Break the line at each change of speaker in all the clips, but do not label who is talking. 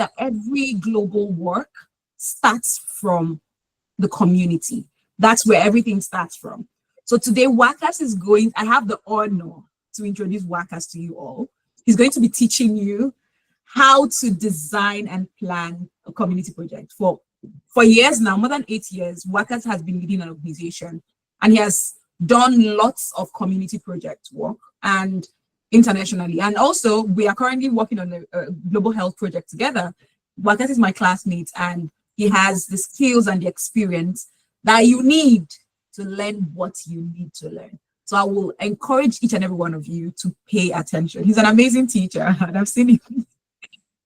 that every global work starts from the community. That's where everything starts from. So today, Waqas is going, I have the honor to introduce Waqas to you all. He's going to be teaching you how to design and plan a community project. For years now, more than 8 years, Waqas has been leading an organization, and he has done lots of community project work and internationally. And also, we are currently working on a global health project together. Waqas is my classmate, and he has the skills and the experience that you need to learn what you need to learn. So I will encourage each and every one of you to pay attention. He's an amazing teacher, and I've seen him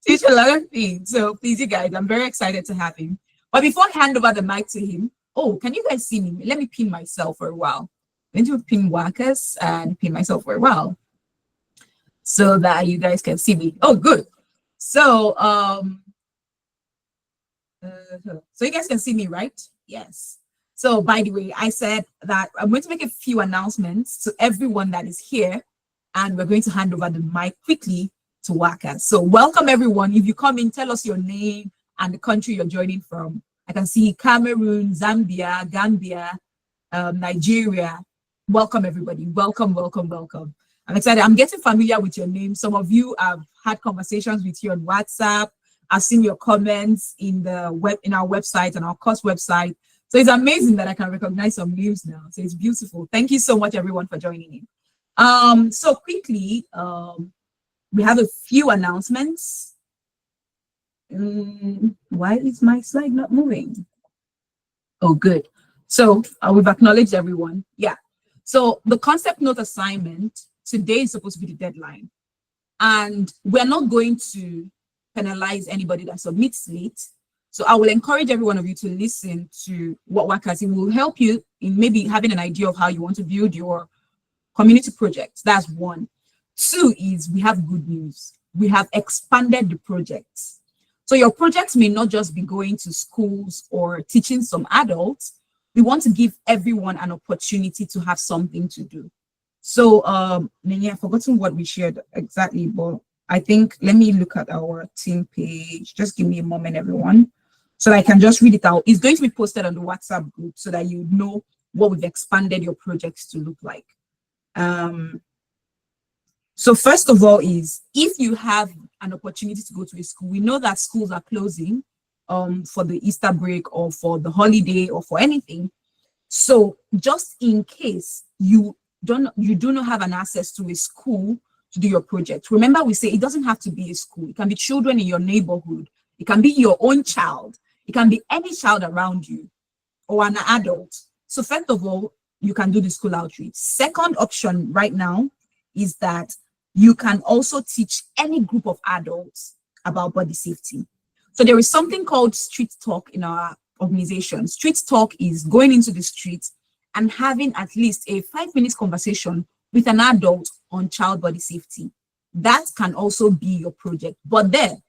teach a lot of things. So please, you guys, I'm very excited to have him. But before I hand over the mic to him, oh, can you guys see me? Let me pin myself for a while. I'm going to pin Waqas and pin myself for a while so that you guys can see me. Oh, good. So, so you guys can see me, right? Yes. So by the way, I said that I'm going to make a few announcements to everyone that is here, and we're going to hand over the mic quickly to Waqas. So welcome everyone. If you come in, tell us your name and the country you're joining from. I can see Cameroon, Zambia, Gambia, Nigeria. Welcome everybody. Welcome, welcome, welcome. I'm excited. I'm getting familiar with your name. Some of you have had conversations with you on WhatsApp. I've seen your comments in the in our website and our course website. So it's amazing that I can recognize some names now. So it's beautiful. Thank you so much, everyone, for joining in. So quickly, we have a few announcements. Why is my slide not moving? Oh, good. So we've acknowledged everyone. Yeah. So the concept note assignment today is supposed to be the deadline. And we're not going to penalize anybody that submits late. So I will encourage every one of you to listen to what Waqas will help you in maybe having an idea of how you want to build your community project. That's one. Two is we have good news. We have expanded the projects. So your projects may not just be going to schools or teaching some adults. We want to give everyone an opportunity to have something to do. So I've forgotten what we shared exactly, but I think, let me look at our team page. Just give me a moment, everyone, so I can just read it out. It's going to be posted on the WhatsApp group so that you know what we've expanded your projects to look like. So first of all is, if you have an opportunity to go to a school, we know that schools are closing for the Easter break or for the holiday or for anything. So just in case you do not have an access to a school to do your project, remember we say it doesn't have to be a school. It can be children in your neighborhood. It can be your own child. It can be any child around you or an adult. So first of all, you can do the school outreach. Second option right now is that you can also teach any group of adults about body safety. So there is something called street talk in our organization. Street talk is going into the streets and having at least a 5-minute conversation with an adult on child body safety. That can also be your project. But then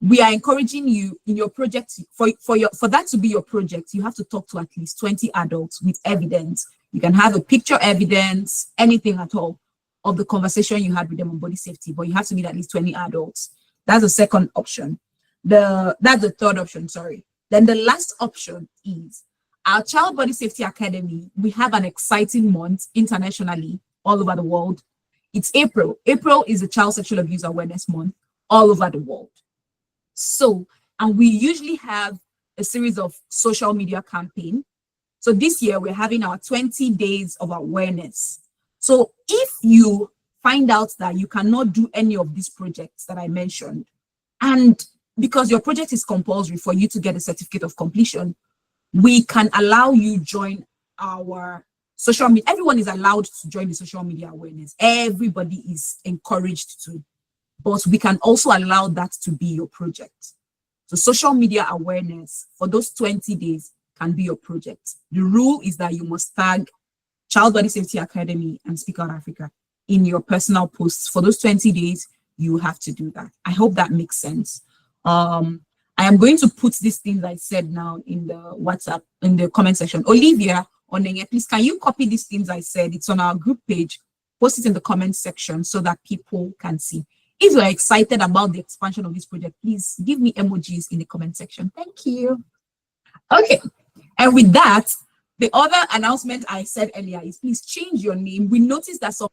we are encouraging you in your project, for that to be your project, you have to talk to at least 20 adults with evidence. You can have a picture evidence, anything at all of the conversation you had with them on body safety, but you have to meet at least 20 adults. That's the second option. That's the third option, sorry. Then the last option is our Child Body Safety Academy. We have an exciting month internationally, all over the world. It's April. April is the Child Sexual Abuse Awareness Month all over the world. So, and we usually have a series of social media campaigns. So this year we're having our 20 days of awareness. So if you find out that you cannot do any of these projects that I mentioned, and because your project is compulsory for you to get a certificate of completion, we can allow you join our social media. Everyone is allowed to join the social media awareness. Everybody is encouraged to, but we can also allow that to be your project. So social media awareness for those 20 days can be your project. The rule is that you must tag Child Body Safety Academy and Speak Out Africa in your personal posts. For those 20 days, you have to do that. I hope that makes sense. I am going to put these things I said now in the WhatsApp, in the comment section. Olivia, please, can you copy these things I said? It's on our group page. Post it in the comment section so that people can see. If you're excited about the expansion of this project, please give me emojis in the comment section. Thank you. Okay. And with that, the other announcement I said earlier is please change your name. We noticed that some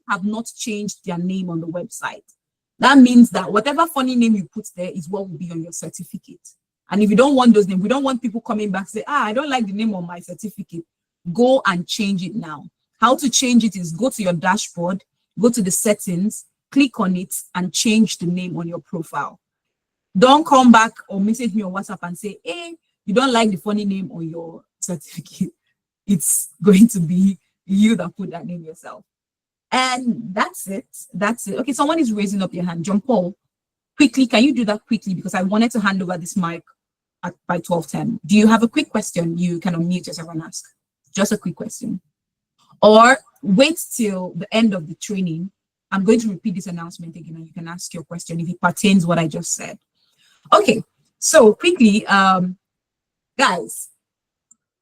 have not changed their name on the website. That means that whatever funny name you put there is what will be on your certificate. And if you don't want those names, we don't want people coming back say, I don't like the name on my certificate. Go and change it now. How to change it is go to your dashboard, go to the settings, click on it, and change the name on your profile. Don't come back or message me on WhatsApp and say, hey, you don't like the funny name on your certificate. It's going to be you that put that name yourself. And that's it. That's it. Okay, someone is raising up your hand. John Paul, quickly, can you do that quickly? Because I wanted to hand over this mic by 12:10. Do you have a quick question you can unmute yourself and ask? Just a quick question. Or wait till the end of the training. I'm going to repeat this announcement again and you can ask your question if it pertains what I just said. Okay, so quickly, guys,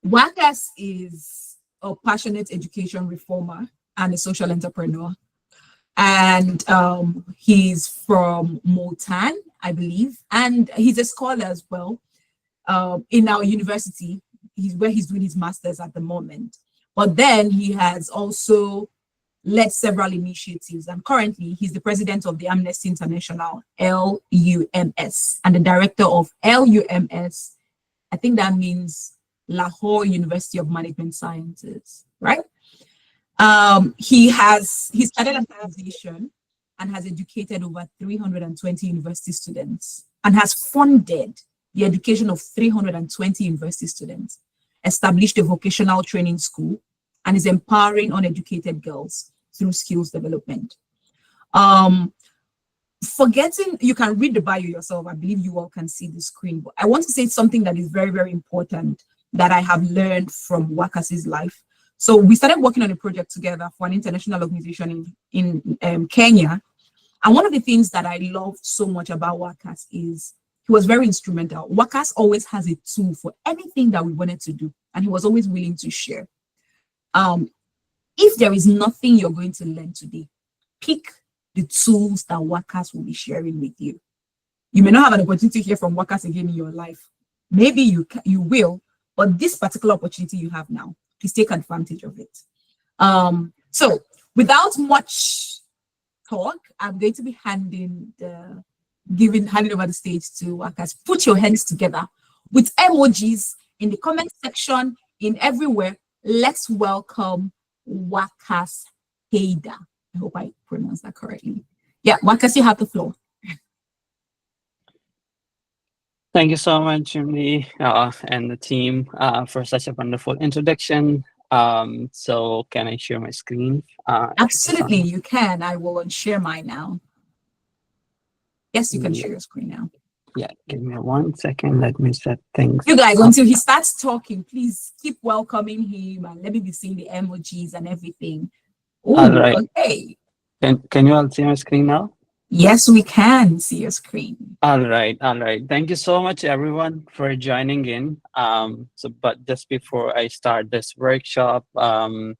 Waqas is a passionate education reformer and a social entrepreneur. And he's from Multan, I believe, and he's a scholar as well in our university. Where he's doing his master's at the moment. But then he has also led several initiatives, and currently he's the president of the Amnesty International, LUMS, and the director of LUMS. I think that means Lahore University of Management Sciences, right? He started an organization and has educated over 320 university students and has funded the education of 320 university students, established a vocational training school, and is empowering uneducated girls through skills development. You can read the bio yourself. I believe you all can see the screen, but I want to say something that is very, very important that I have learned from Waqas's life. So we started working on a project together for an international organization in Kenya. And one of the things that I love so much about Waqas is he was very instrumental. Waqas always has a tool for anything that we wanted to do, and he was always willing to share. If there is nothing you're going to learn today, pick the tools that Waqas will be sharing with you. You may not have an opportunity to hear from Waqas again in your life. Maybe you will, but this particular opportunity you have now, please take advantage of it. So without much talk, I'm going to be handing over the stage to Waqas. Put your hands together with emojis in the comment section, in everywhere. Let's welcome Waqas Haider. I hope I pronounced that correctly. Yeah, Waqas, you have the floor.
Thank you so much, Jimmy, and the team for such a wonderful introduction. So can I share my screen?
Absolutely, you can. I will share mine now. Yes, you can share your screen now.
Yeah, give me 1 second. Let me set things.
You guys, until he starts talking, please keep welcoming him and let me be seeing the emojis and everything. Ooh,
all right.
Okay.
Can you all see my screen now?
Yes, we can see your screen.
All right. Thank you so much, everyone, for joining in. But just before I start this workshop, I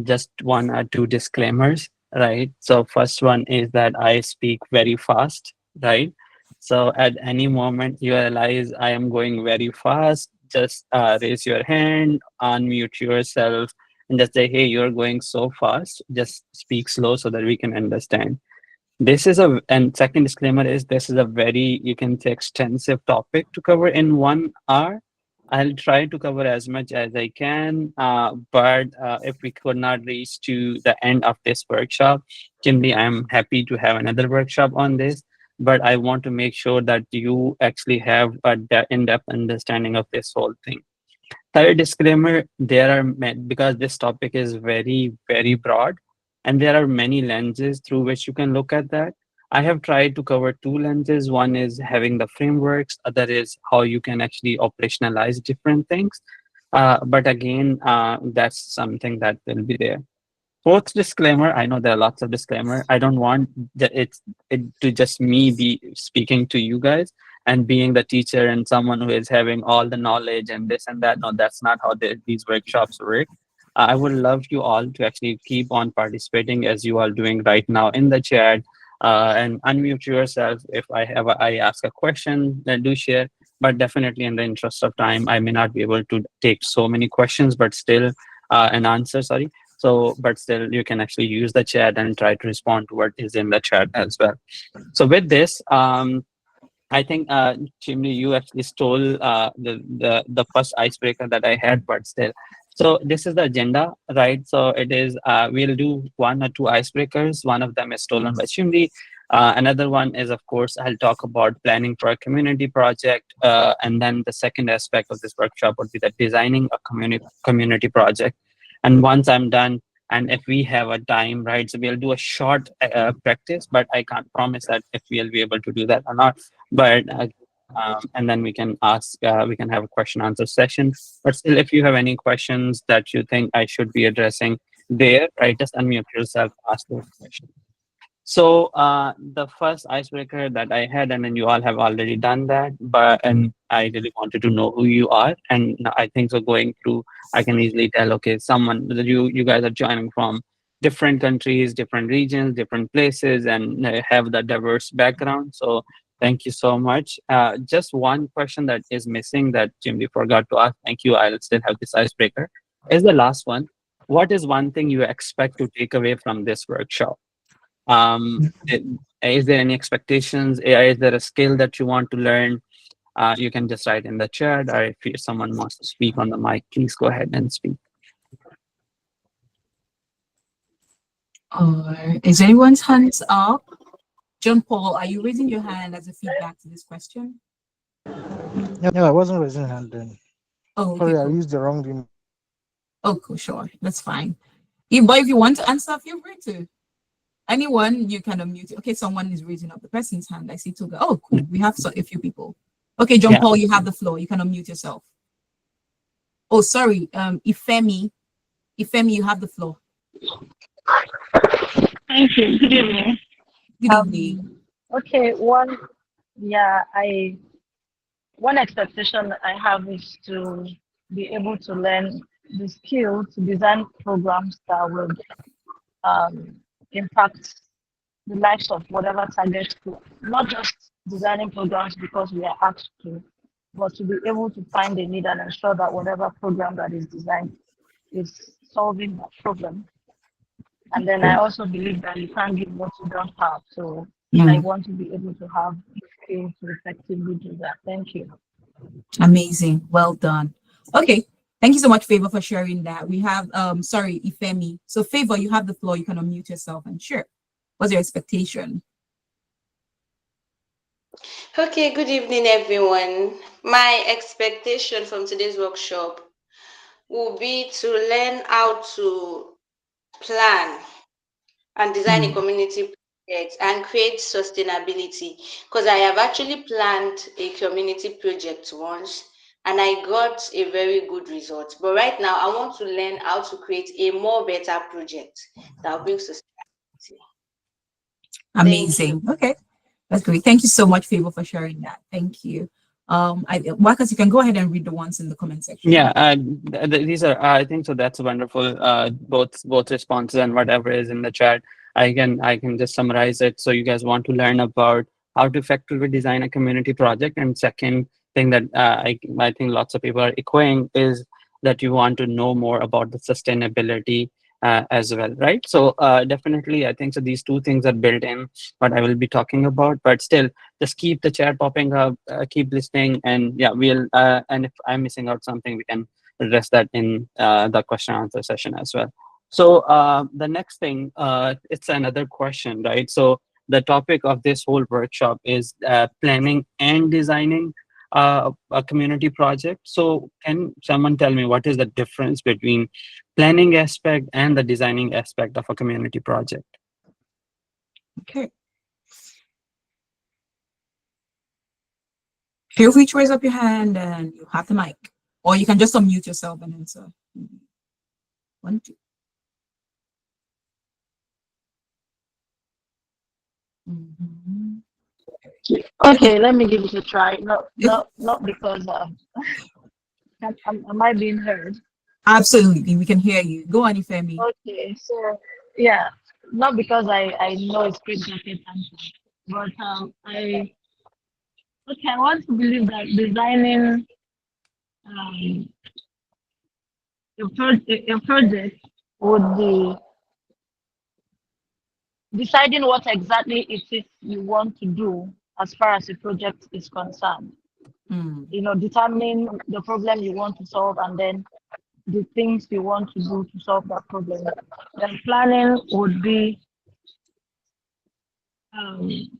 just want to do disclaimers, right? So first one is that I speak very fast, right? So at any moment you realize I am going very fast, just raise your hand, unmute yourself, and just say, hey, you're going so fast. Just speak slow so that we can understand. And second disclaimer is this is a very, you can say, extensive topic to cover in 1 hour. I'll try to cover as much as I can, but if we could not reach to the end of this workshop, Jimmy, I'm happy to have another workshop on this, but I want to make sure that you actually have an in-depth understanding of this whole thing. Third disclaimer, because this topic is very, very broad, and there are many lenses through which you can look at that. I have tried to cover 2 lenses. One is having the frameworks, other is how you can actually operationalize different things. But again, that's something that will be there. Fourth disclaimer, I know there are lots of disclaimer. I don't want it to just me be speaking to you guys and being the teacher and someone who is having all the knowledge and this and that. No, that's not how these workshops work. I would love you all to actually keep on participating as you are doing right now in the chat. and unmute yourself. If I ask a question, then do share. But definitely, in the interest of time, I may not be able to take so many questions, but still an answer. Sorry. So, but still, you can actually use the chat and try to respond to what is in the chat as well. So, with this, I think, Chimli, you actually stole the first icebreaker that I had, but still. So this is the agenda, right? So it is, we'll do one or two icebreakers. One of them is stolen by Chimli. Another one is, of course, I'll talk about planning for a community project. And then the second aspect of this workshop would be the designing a community project. And once I'm done, and if we have a time, right, so we'll do a short practice, but I can't promise that if we'll be able to do that or not. But and then we can have a question answer session. But still, if you have any questions that you think I should be addressing there, right, just unmute yourself, ask those questions. So the first icebreaker that I had, and then you all have already done that, but and I really wanted to know who you are, and I think so. Going through, I can easily tell, okay, someone that you guys are joining from different countries, different regions, different places, and have the diverse background. So thank you so much. Just one question that is missing that Jimmy forgot to ask. Thank you. I'll still have this icebreaker. Is the last one. What is one thing you expect to take away from this workshop? It, is there any expectations? Is there a skill that you want to learn? You can just write in the chat, or if someone wants to speak on the mic, please go ahead and speak.
Is anyone's hands up? John Paul, are you raising your hand as a feedback to this question?
No, I wasn't raising hand then.
Oh, okay,
Sorry, I
cool.
used the wrong email.
Oh, cool, sure, that's fine. But if you want to answer, feel free to. Anyone, you can unmute. Okay, someone is raising up the person's hand. I see two. Oh, cool. We have a few people. Okay, John Paul, you have the floor. You can unmute yourself. Oh, sorry. Ifemi, you have the floor.
Thank you. Good evening.
Good evening.
Okay, one expectation I have is to be able to learn the skill to design programs that will impact the lives of whatever target group. Not just designing programs because we are asked to, but to be able to find a need and ensure that whatever program that is designed is solving that problem. And then I also believe that you can't give what you don't have. So I want to be able to have the skill to effectively do that. Thank you.
Amazing. Well done. Okay. Thank you so much, Favor, for sharing that. We have, sorry, Ifemi. So Favor, you have the floor. You can unmute yourself and share. What's your expectation?
Okay, good evening, everyone. My expectation from today's workshop will be to learn how to plan and design a community project and create sustainability, because I have actually planned a community project once and I got a very good result. But right now, I want to learn how to create a more better project that will bring sustainability.
Amazing. Okay. That's great. Thank you so much, Favor, for sharing that. Thank you. Waqas, you can go ahead and read the ones in the comment section.
Yeah, these are. I think so. That's wonderful. Both responses and whatever is in the chat. I can just summarize it. So you guys want to learn about how to effectively design a community project, and second thing that I think lots of people are echoing is that you want to know more about the sustainability as well, right? So definitely, I think so. These two things are built in what I will be talking about, but still, just keep the chat popping up, keep listening, and yeah, we'll. And if I'm missing out something, we can address that in the question answer session as well. So the next thing, it's another question, right? So the topic of this whole workshop is planning and designing a community project. So can someone tell me what is the difference between planning aspect and the designing aspect of a community project?
Okay. Feel free to raise up your hand and you have the mic, or you can just unmute yourself and answer. 1, 2.
Okay, let me give it a try. Not because am I being heard?
Absolutely, we can hear you. Go on, Ifemi.
Okay, so yeah, not because I know it's great jacket answer, but I want to believe that designing um, a project would be deciding what exactly it is you want to do as far as the project is concerned.
Mm.
Determining the problem you want to solve and then the things you want to do to solve that problem. Then planning would be um,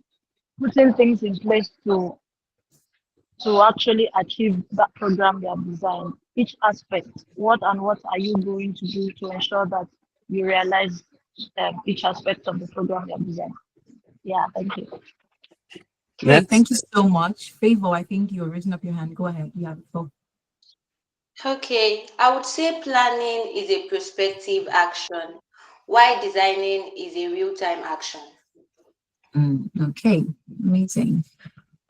putting things in place to actually achieve that program you have designed. Each aspect, what are you going to do to ensure that you realize each aspect of the program you have designed? Yeah, thank you.
Great,
That's
thank you so much. Favor, I think you're raising up your hand. Go ahead. You have the floor.
Okay, I would say planning is a prospective action, while designing is a real-time action.
Okay, amazing.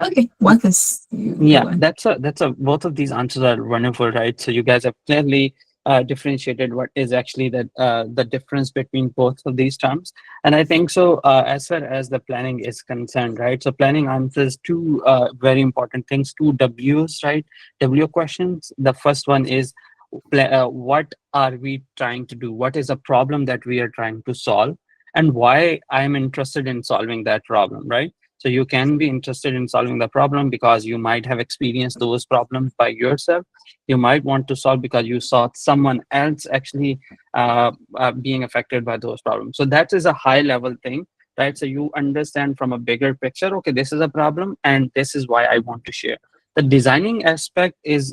Okay, Waqas, you
Yeah,
go on.
that's a both of these answers are wonderful, right? So you guys have clearly differentiated what is actually the difference between both of these terms. And I think so as far as the planning is concerned, right? So planning answers two very important things, two W's, right? W questions. The first one is what are we trying to do? What is a problem that we are trying to solve? And why I'm interested in solving that problem, right? So you can be interested in solving the problem because you might have experienced those problems by yourself. You might want to solve because you saw someone else actually being affected by those problems. So that is a high level thing, right? So you understand from a bigger picture, okay, this is a problem and this is why I want to share. The designing aspect is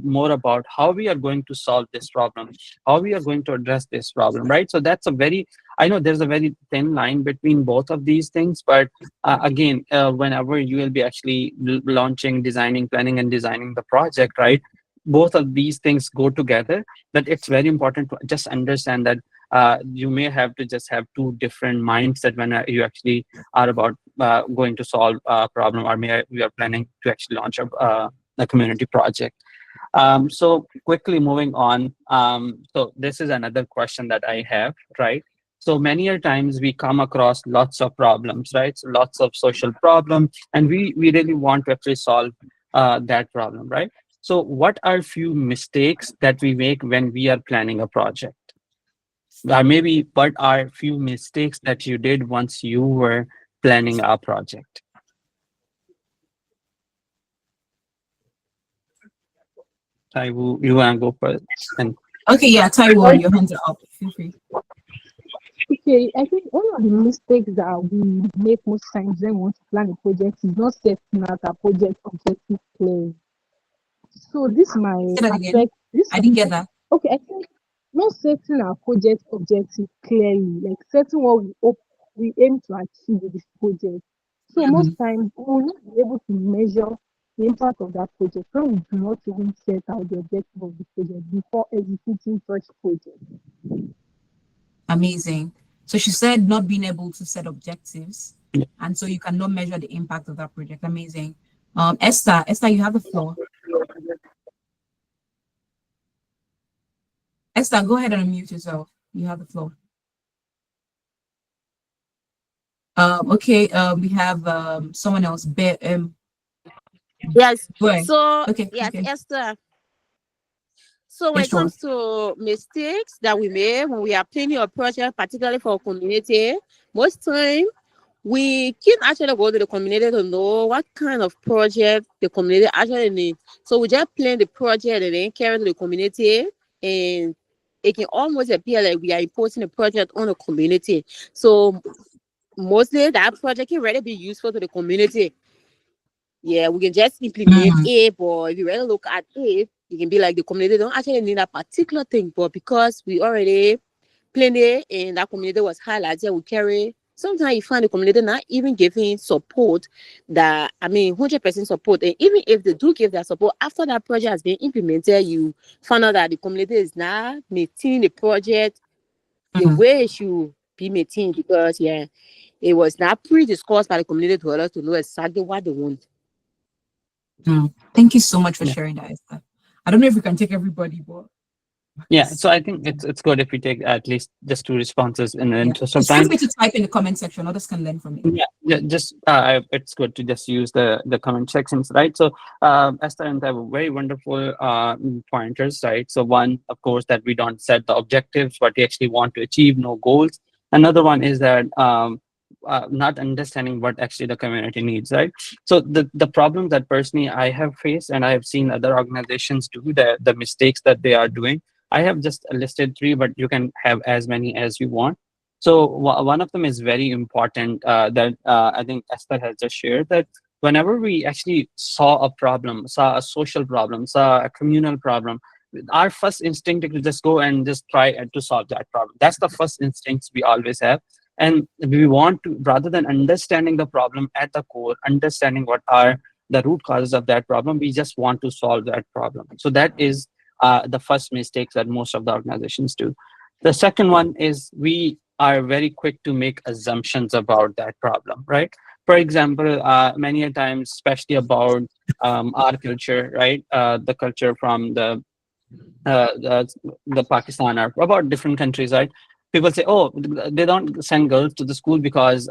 more about how we are going to solve this problem, how we are going to address this problem, right? So that's a very, I know there's a very thin line between both of these things, but again, whenever you will be actually launching, designing, planning, and designing the project, right? Both of these things go together. But it's very important to just understand that you may have to just have two different mindset when you actually are about going to solve a problem, or we are planning to actually launch a community project. So quickly moving on. So this is another question that I have, right? So many a times we come across lots of problems, right? So lots of social problems, and we really want to actually solve that problem, right? So what are few mistakes that we make when we are planning a project? Or maybe what are few mistakes that you did once you were planning a project? You want to go first? And
Okay, yeah, Taiwo, your hands are up. Feel free.
Okay, I think one of the mistakes that we make most times when we want to plan a project is not setting out our project objective clearly. So this might
Say that again.
affect this.
I didn't get that.
Okay, I think not setting our project objective clearly, like setting what we hope we aim to achieve with this project. So most
Mhm.
times we will not be able to measure the impact of that project when we do not even set out the objective of the project before executing such project.
Amazing. So she said not being able to set objectives,
yeah.
and so you cannot measure the impact of that project. Amazing. Esther, you have the floor. Esther, go ahead and unmute yourself. You have the floor. Okay. We have someone else.
Yes.
Go ahead.
So
Okay.
yes,
Okay.
Esther. So when
Yeah,
it
sure.
comes to mistakes that we make when we are planning a project, particularly for a community, most time we can actually go to the community to know what kind of project the community actually needs. So we just plan the project and then carry to the community, and it can almost appear like we are imposing a project on the community. So mostly that project can really be useful to the community. Yeah, we can just implement
Mm,
it, but if you really look at it, you can be like the community don't actually need that particular thing, but because we already planned it and that community was highlighted, we carry. Sometimes you find the community not even giving support, 100% support. And even if they do give that support, after that project has been implemented, you find out that the community is not maintaining the project the
mm,
way it should be maintained, because, yeah, it was not pre-discussed by the community to us to know exactly what they want.
mm. Thank you so much for
Yeah.
sharing that, Esther. I don't know if we can take everybody, but
Yeah, so I think it's good if we take at least just two responses in the
Yeah.
interest of
Just feel
time.
free to type in the comment section. Others can learn from it.
Yeah, just it's good to just use the comment sections, right? So Esther and I have very wonderful pointers, right? So one, of course, that we don't set the objectives, what we actually want to achieve, no goals. Another one is that not understanding what actually the community needs, right? So the problems that personally I have faced, and I have seen other organizations do, the mistakes that they are doing. I have just listed three, but you can have as many as you want. So one of them is very important that I think Esther has just shared, that whenever we actually saw a problem, saw a social problem, saw a communal problem, our first instinct is to just go and just try to solve that problem. That's the first instincts we always have. And we want to, rather than understanding the problem at the core, understanding what are the root causes of that problem, we just want to solve that problem. So that is the first mistakes that most of the organizations do. The second one is we are very quick to make assumptions about that problem, right? For example, many a times, especially about our culture, right? The culture from the Pakistan or about different countries, right? People say, oh, they don't send girls to the school because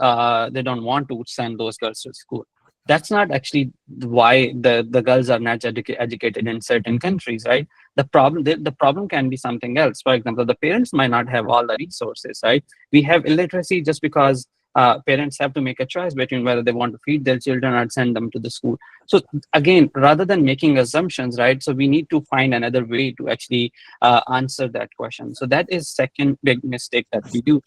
they don't want to send those girls to school. That's not actually why the girls are not educated in certain countries, right? The problem can be something else. For example, the parents might not have all the resources, right? We have illiteracy just because parents have to make a choice between whether they want to feed their children or send them to the school. So again, rather than making assumptions, right? So we need to find another way to actually answer that question. So that is second big mistake that we do.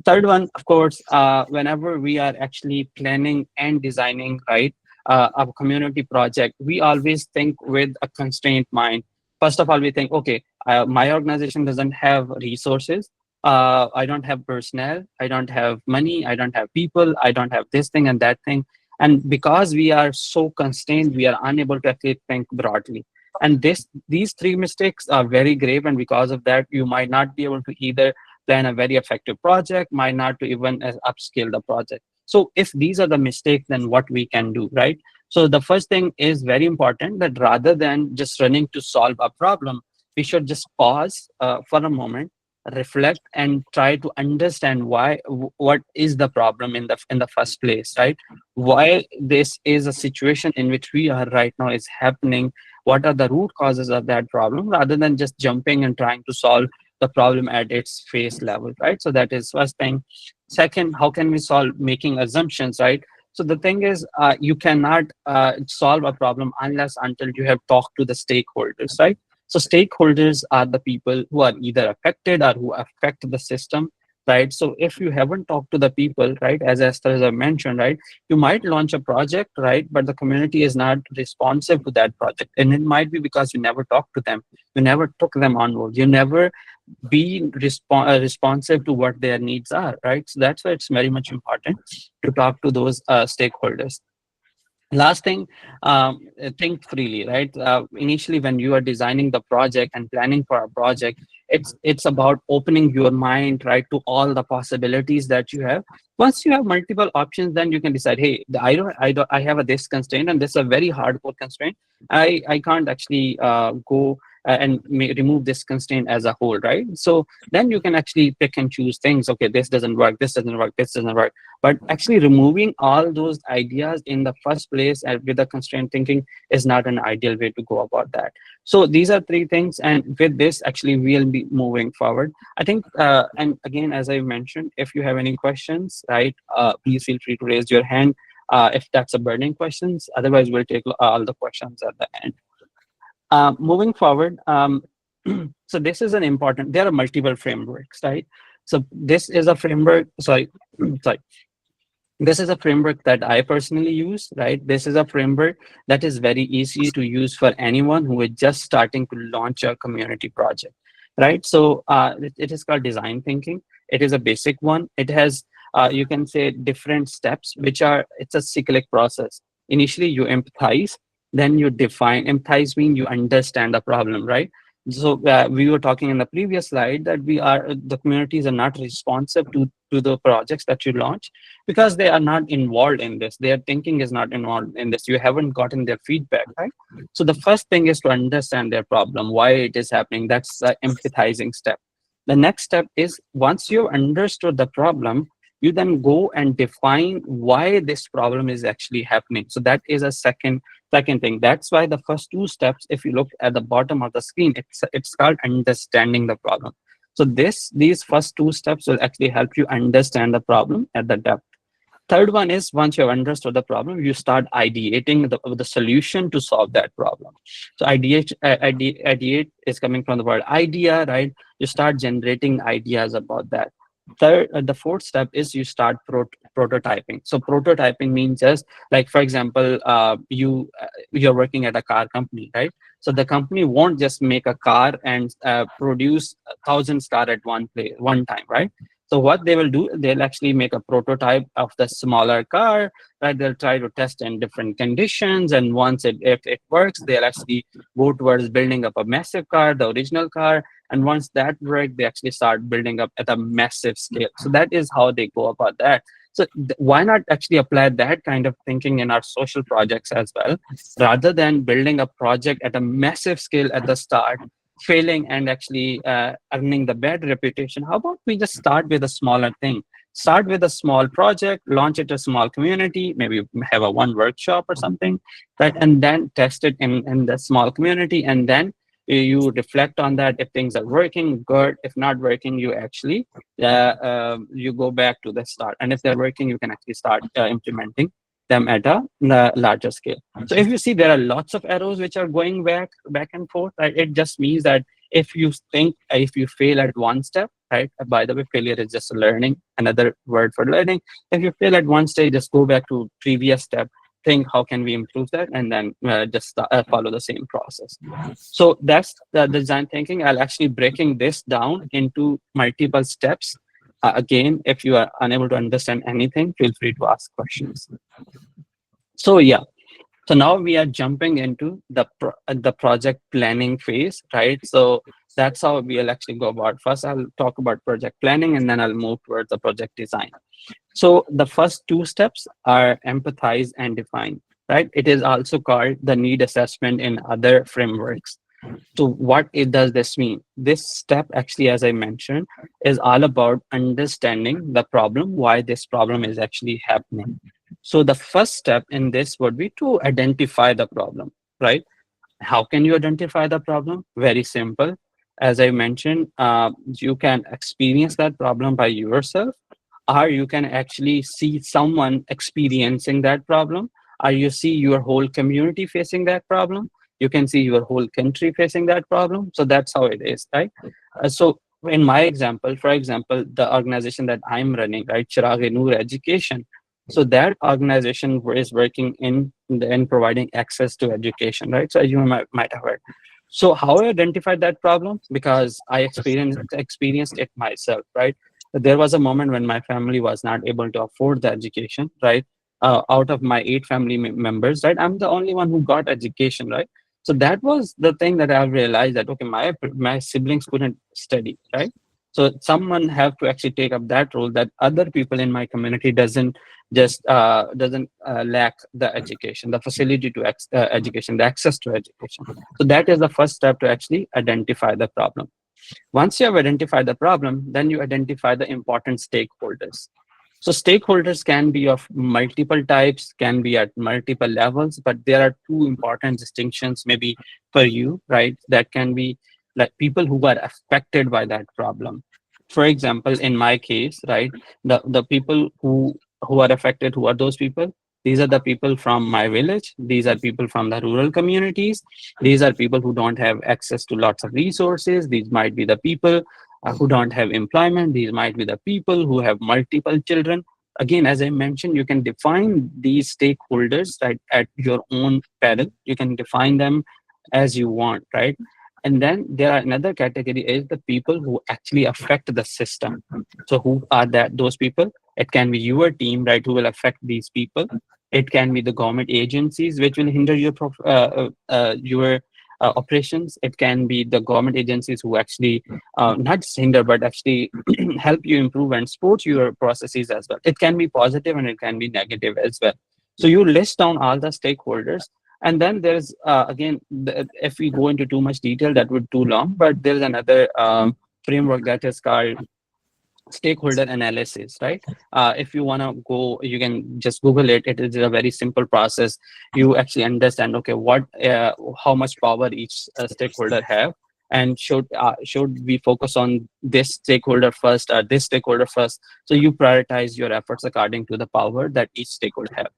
Third one, of course, whenever we are actually planning and designing, right, a community project, we always think with a constrained mind. First of all, we think, okay, my organization doesn't have resources. I don't have personnel. I don't have money. I don't have people. I don't have this thing and that thing. And because we are so constrained, we are unable to actually think broadly. And these three mistakes are very grave. And because of that, you might not be able to either plan a very effective project, might not to even upscale the project. So if these are the mistakes, then what we can do, right? So the first thing is very important, that rather than just running to solve a problem, we should just pause for a moment, reflect, and try to understand what is the problem in the first place, right? Why this is a situation in which we are right now is happening, what are the root causes of that problem, rather than just jumping and trying to solve the problem at its face level, right? So that is first thing. Second, how can we solve making assumptions, right? So the thing is, you cannot solve a problem unless until you have talked to the stakeholders, right? So stakeholders are the people who are either affected or who affect the system, right? So if you haven't talked to the people, right, as Esther has mentioned, right, you might launch a project, right, but the community is not responsive to that project. And it might be because you never talked to them, you never took them on board, you never be responsive to what their needs are, right? So that's why it's very much important to talk to those stakeholders. Last thing, think freely, right? Initially, when you are designing the project and planning for a project, it's about opening your mind, right, to all the possibilities that you have. Once you have multiple options, then you can decide, hey, I have this constraint, and this is a very hardcore constraint. I can't actually go and remove this constraint as a whole, right? So then you can actually pick and choose things. Okay, this doesn't work, this doesn't work, this doesn't work. But actually removing all those ideas in the first place with the constraint thinking is not an ideal way to go about that. So these are three things, and with this, actually, we'll be moving forward. I think, and again, as I mentioned, if you have any questions, right, please feel free to raise your hand if that's a burning questions. Otherwise, we'll take all the questions at the end. Moving forward, so this is an important, there are multiple frameworks, right? So this is a framework, sorry, sorry. This is a framework that I personally use, right? This is a framework that is very easy to use for anyone who is just starting to launch a community project, right? So it is called design thinking. It is a basic one. It has, you can say, different steps, which are, it's a cyclic process. Initially, you empathize, then you define. Empathize means you understand the problem, right? So we were talking in the previous slide that the communities are not responsive to to the projects that you launch, because they are not involved in this. Their thinking is not involved in this. You haven't gotten their feedback, right? So the first thing is to understand their problem, why it is happening. That's the empathizing step. The next step is, once you've understood the problem, you then go and define why this problem is actually happening. So that is a second thing. That's why the first two steps, if you look at the bottom of the screen, it's called understanding the problem. So these first two steps will actually help you understand the problem at the depth. Third one is, once you have understood the problem, you start ideating the solution to solve that problem. So ideate is coming from the word idea, right? You start generating ideas about that. The fourth step is you start prototyping. So prototyping means, just like, for example, you're working at a car company, right? So the company won't just make a car and produce thousands car at one time, right? So what they will do, they'll actually make a prototype of the smaller car, right? They'll try to test in different conditions, and if it works, they'll actually go towards building up a massive car, the original car. And once that works, they actually start building up at a massive scale. So that is how they go about that. So why not actually apply that kind of thinking in our social projects as well, rather than building a project at a massive scale at the start, failing and actually earning the bad reputation? How about we just start with a smaller thing? Start with a small project, launch it to a small community, maybe have a one workshop or something, right? And then test it in the small community, and then you reflect on that. If things are working, good. If not working, you actually you go back to the start. And if they're working, you can actually start implementing them at a larger scale. So if you see, there are lots of arrows which are going back and forth, right? It just means that if you fail at one step, right? By the way, failure is just learning, another word for learning. If you fail at one stage, just go back to previous step, think how can we improve that, and then just follow the same process. So that's the design thinking. I'll actually breaking this down into multiple steps. Again, if you are unable to understand anything, feel free to ask questions. So yeah, so now we are jumping into the project planning phase, right? So that's how we'll actually go about. First, I'll talk about project planning, and then I'll move towards the project design. So the first two steps are empathize and define, right? It is also called the need assessment in other frameworks. So what does this mean? This step actually, as I mentioned, is all about understanding the problem, why this problem is actually happening. So the first step in this would be to identify the problem, right? How can you identify the problem? Very simple. As I mentioned, you can experience that problem by yourself, or you can actually see someone experiencing that problem, or you see your whole community facing that problem. You can see your whole country facing that problem. So that's how it is, right? So in my example, for example, the organization that I'm running, right, Chirag-e-Noor Education. So that organization is working in providing access to education, right? So you might have heard. So how I identified that problem? Because I experienced it myself, right? There was a moment when my family was not able to afford the education, right? Out of my 8 family members, right, I'm the only one who got education, right? So that was the thing that I realized, that okay, my siblings couldn't study, right? So someone have to actually take up that role, that other people in my community doesn't lack the education, the facility to education, the access to education. So that is the first step to actually identify the problem. Once you have identified the problem, then you identify the important stakeholders. So stakeholders can be of multiple types, can be at multiple levels, but there are two important distinctions maybe for you, right? That can be like people who are affected by that problem. For example, in my case, right, the people who are affected, who are those people? These are the people from my village. These are people from the rural communities. These are people who don't have access to lots of resources. These might be the people who don't have employment. These might be the people who have multiple children. Again, as I mentioned, you can define these stakeholders, right, at your own peril. You can define them as you want, right? And then there are another category is the people who actually affect the system. So who are those people? It can be your team, right, who will affect these people. It can be the government agencies which will hinder your operations. It can be the government agencies who actually not just hinder, but actually help you improve and support your processes as well. It can be positive and it can be negative as well. So you list down all the stakeholders. And then there's, again, if we go into too much detail, that would too long, but there's another framework that is called stakeholder analysis, right? If you want to go, you can just Google it. It is a very simple process. You actually understand, okay, how much power each stakeholder have, and should we focus on this stakeholder first or this stakeholder first? So you prioritize your efforts according to the power that each stakeholder have.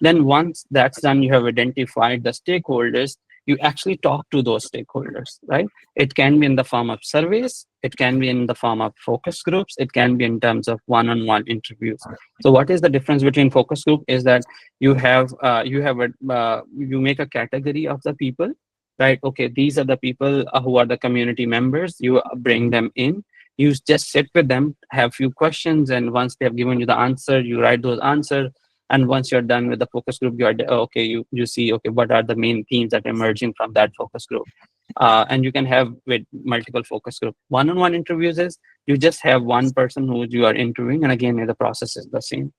Then once that's done, you have identified the stakeholders, you actually talk to those stakeholders, right? It can be in the form of surveys, it can be in the form of focus groups, it can be in terms of one-on-one interviews. So what is the difference between focus group is that you make a category of the people, right? Okay, these are the people who are the community members. You bring them in, you just sit with them, have few questions, and once they have given you the answer, you write those answers. And once you're done with the focus group, you see, okay, what are the main themes that are emerging from that focus group? And you can have with multiple focus group. One-on-one interviews is you just have one person who you are interviewing, and again, the process is the same.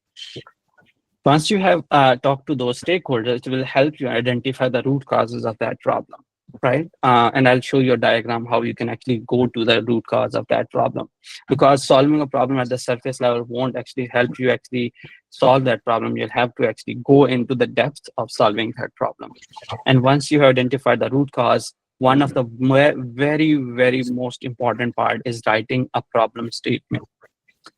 Once you have talked to those stakeholders, it will help you identify the root causes of that problem, right? And I'll show you a diagram how you can actually go to the root cause of that problem, because solving a problem at the surface level won't actually help you actually solve that problem. You'll have to actually go into the depth of solving that problem. And once you have identified the root cause, one of the very, very most important part is writing a problem statement.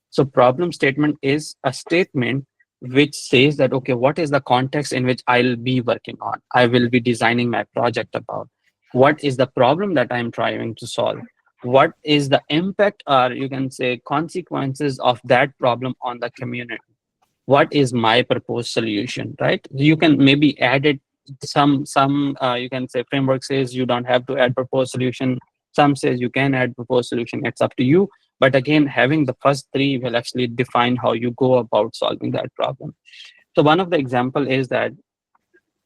So problem statement is a statement which says that, okay, what is the context in which I'll be working on? I will be designing my project about. What is the problem that I'm trying to solve? What is the impact, or you can say consequences of that problem on the community? What is my proposed solution, right? You can maybe add it, some you can say framework says you don't have to add proposed solution. Some says you can add proposed solution. It's up to you. But again, having the first three will actually define how you go about solving that problem. So one of the example is that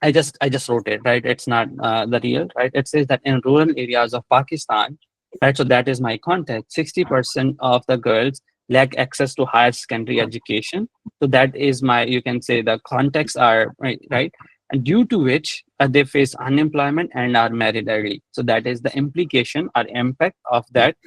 I just wrote it, right? It's not the real, right? It says that in rural areas of Pakistan, right? So that is my context. 60% of the girls lack access to higher secondary education. So that is my, you can say the contexts are right? And due to which they face unemployment and are married early. So that is the implication or impact of that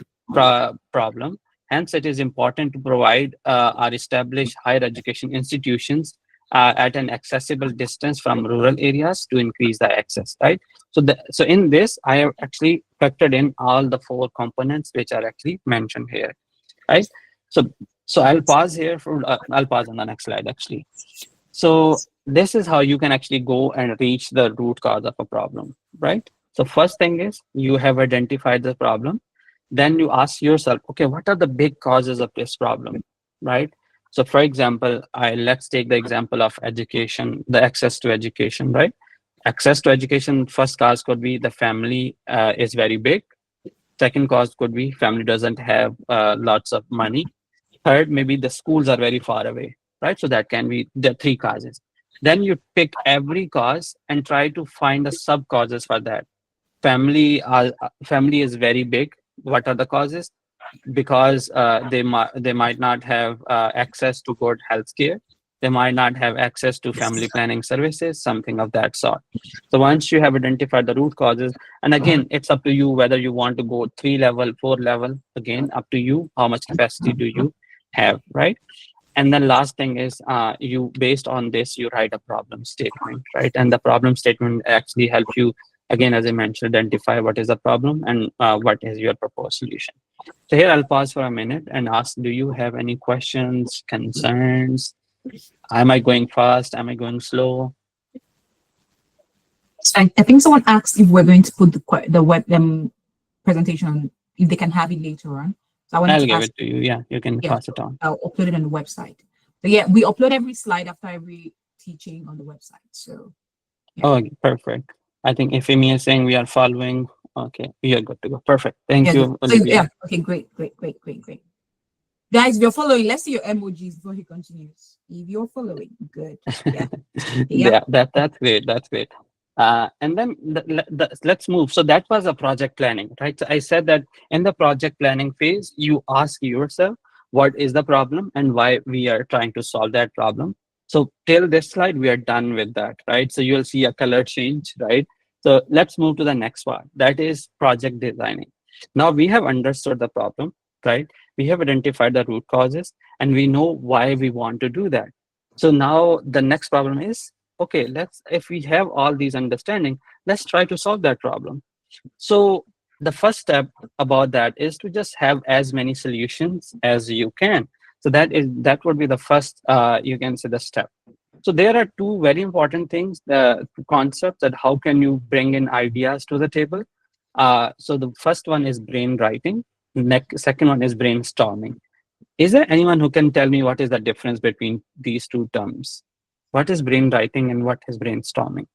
problem. Hence, it is important to provide or establish higher education institutions at an accessible distance from rural areas to increase the access, right? So in this, I have actually factored in all the four components which are actually mentioned here, right? So I'll pause here for, I'll pause on the next slide actually. So this is how you can actually go and reach the root cause of a problem, right? So first thing is you have identified the problem. Then you ask yourself, okay, what are the big causes of this problem, right? So for example, let's take the example of education, the access to education, right? Access to education, first cause could be the family is very big. Second cause could be family doesn't have lots of money. Third, maybe the schools are very far away, right? So that can be the three causes. Then you pick every cause and try to find the sub causes for that. Family is very big. What are the causes? Because they might not have access to good healthcare. They might not have access to family planning services, something of that sort. So once you have identified the root causes, and again, it's up to you whether you want to go 3 level, 4 level, again, up to you, how much capacity do you have, right? And then last thing is you, based on this, you write a problem statement, right? And the problem statement actually helps you, again, as I mentioned, identify what is the problem and what is your proposed solution. So here I'll pause for a minute and ask, do you have any questions, concerns? Am I going fast? Am I going slow?
I think someone asked if we're going to put the web presentation, if they can have it later on. So I wanted
I'll
to
give
ask,
it to you. Yeah, you can pass it on.
I'll upload it on the website. But yeah, we upload every slide after every teaching on the website. So yeah.
Oh, perfect. I think if Amy is saying we are following, okay, we are good to go. Perfect. Thank you,
So,
Olivia.
yeah. Okay. Great. Guys, if you're following, let's see your emojis before he continues. If you're following, good. Yeah.
Yeah, that's great. That's great. And then let's move. So that was a project planning, right? So I said that in the project planning phase, you ask yourself, what is the problem and why we are trying to solve that problem. So till this slide, we are done with that, right? So you'll see a color change, right? So let's move to the next part. That is project designing. Now we have understood the problem, right? We have identified the root causes and we know why we want to do that. So now the next problem is, okay, let's, if we have all these understanding, let's try to solve that problem. So the first step about that is to just have as many solutions as you can. So that would be the first, you can say, the step. So there are two very important things, the concepts, that how can you bring in ideas to the table. So the first one is brainwriting. Second one is brainstorming. Is there anyone who can tell me what is the difference between these two terms? What is brainwriting and what is brainstorming?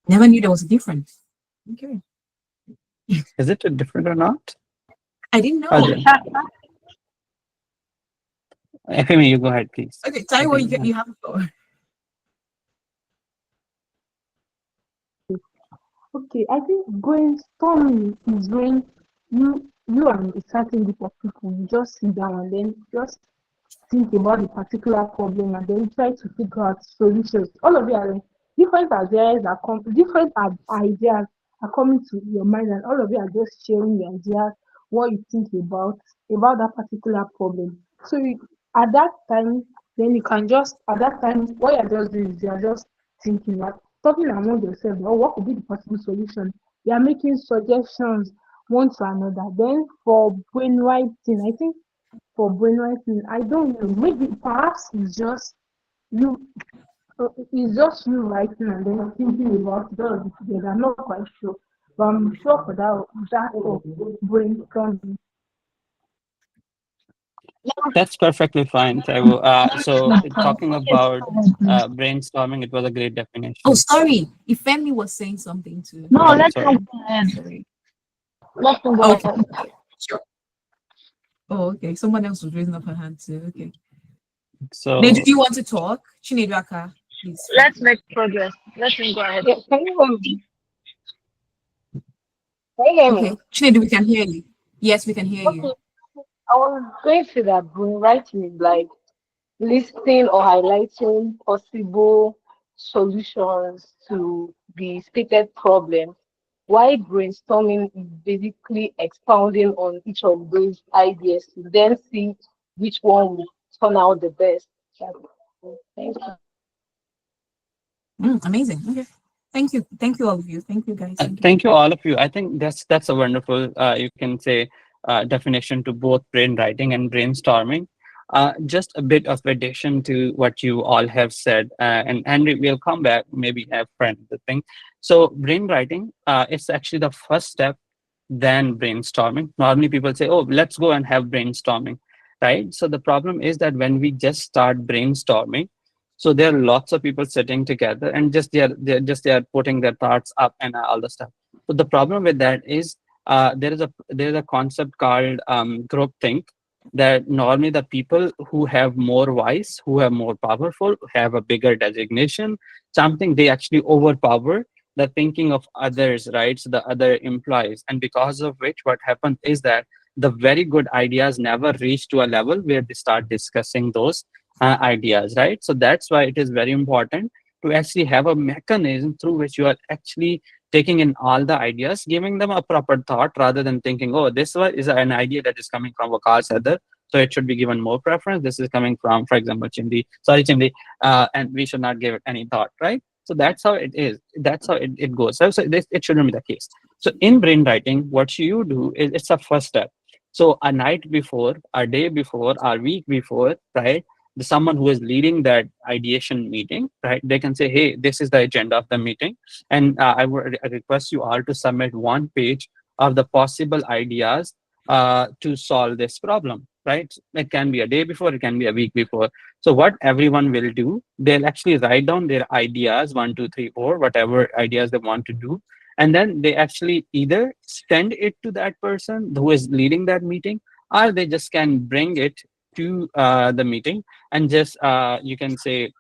Never knew there was a difference. Okay.
Is it different or not?
I didn't know.
Arjun. FMA, you go ahead, please.
Okay, tell you what you have for.
Okay, I think brainstorming is when you and a certain group of people you just sit down and then just think about the particular problem and then try to figure out solutions. All of you are different ideas are coming to your mind, and all of you are just sharing your ideas, what you think about that particular problem. So at that time, then you can just at that time what you're just doing is you're just thinking that talking among yourself, or what could be the possible solution. You are making suggestions one to another. Then for brainwriting, I think for brainwriting, I don't know. Maybe perhaps you it's just you writing and then thinking about it all together. I'm not quite sure. But I'm sure for that of brainstorming.
That's perfectly fine, Taiwo. So talking about brainstorming, it was a great definition.
Oh, sorry. Ifemi was saying something too.
No,
Oh,
let's
sorry.
go ahead.
Sorry.
Let's go
Okay.
ahead.
Sure. Oh, okay. Someone else was raising up her hand too. Okay.
So
Now, do you want to talk? Chinedu, please.
Let's make progress. Let's go ahead.
Yeah, can you hear me? Can you hear me?
Okay. Chinedu, we can hear you. Yes, we can hear
Okay.
you.
I was going to that brainwriting is like listing or highlighting possible solutions to the stated problem. Why brainstorming is basically expounding on each of those ideas to then see which one will turn out the best. Thank you.
Amazing. Okay. Thank you. Thank you, all of you. Thank you, guys.
thank you, all of you. I think that's a wonderful, you can say, definition to both brainwriting and brainstorming. Just a bit of addition to what you all have said, and Henry will come back, maybe have friend the thing. So brainwriting, it's actually the first step, then brainstorming. Normally people say, oh, let's go and have brainstorming, right? So the problem is that when we just start brainstorming, so there are lots of people sitting together and just they are putting their thoughts up and all the stuff. So the problem with that is, there is a concept called groupthink, that normally the people who have more voice, who have more powerful, have a bigger designation, something, they actually overpower the thinking of others, right? So the other employees, and because of which what happens is that the very good ideas never reach to a level where they start discussing those ideas, right? So that's why it is very important to actually have a mechanism through which you are actually taking in all the ideas, giving them a proper thought, rather than thinking, oh, this one is an idea that is coming from Waqas Haider, so it should be given more preference. This is coming from, for example, Chimdi, and we should not give it any thought, right? So that's how it is. That's how it goes. So it shouldn't be the case. So in brainwriting, what you do is, it's a first step. So a night before, a day before, a week before, right? Someone who is leading that ideation meeting, right? They can say, hey, this is the agenda of the meeting. And I would request you all to submit one page of the possible ideas to solve this problem, right? It can be a day before, it can be a week before. So what everyone will do, they'll actually write down their ideas, 1, 2, 3, 4, whatever ideas they want to do. And then they actually either send it to that person who is leading that meeting, or they just can bring it to the meeting and just you can say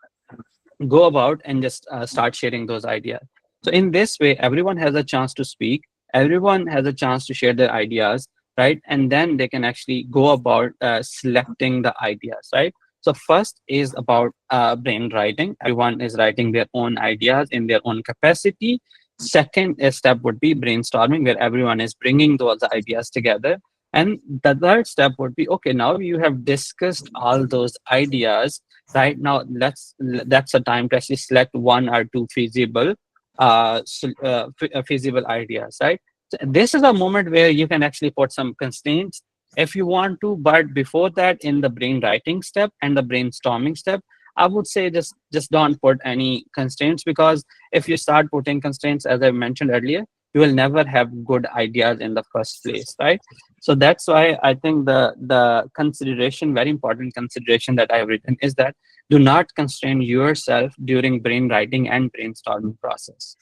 go about and just start sharing those ideas. So in this way, everyone has a chance to speak, everyone has a chance to share their ideas, right? And then they can actually go about selecting the ideas, right? So first is about brain writing. Everyone is writing their own ideas in their own capacity. Second step would be brainstorming, where everyone is bringing those ideas together. And the third step would be, okay, now you have discussed all those ideas. Right now, that's a time to actually select one or two feasible, feasible ideas. Right. So this is a moment where you can actually put some constraints if you want to. But before that, in the brainwriting step and the brainstorming step, I would say just don't put any constraints, because if you start putting constraints, as I mentioned earlier, you will never have good ideas in the first place, right? So that's why I think the consideration, very important consideration that I have written, is that do not constrain yourself during brainwriting and brainstorming process.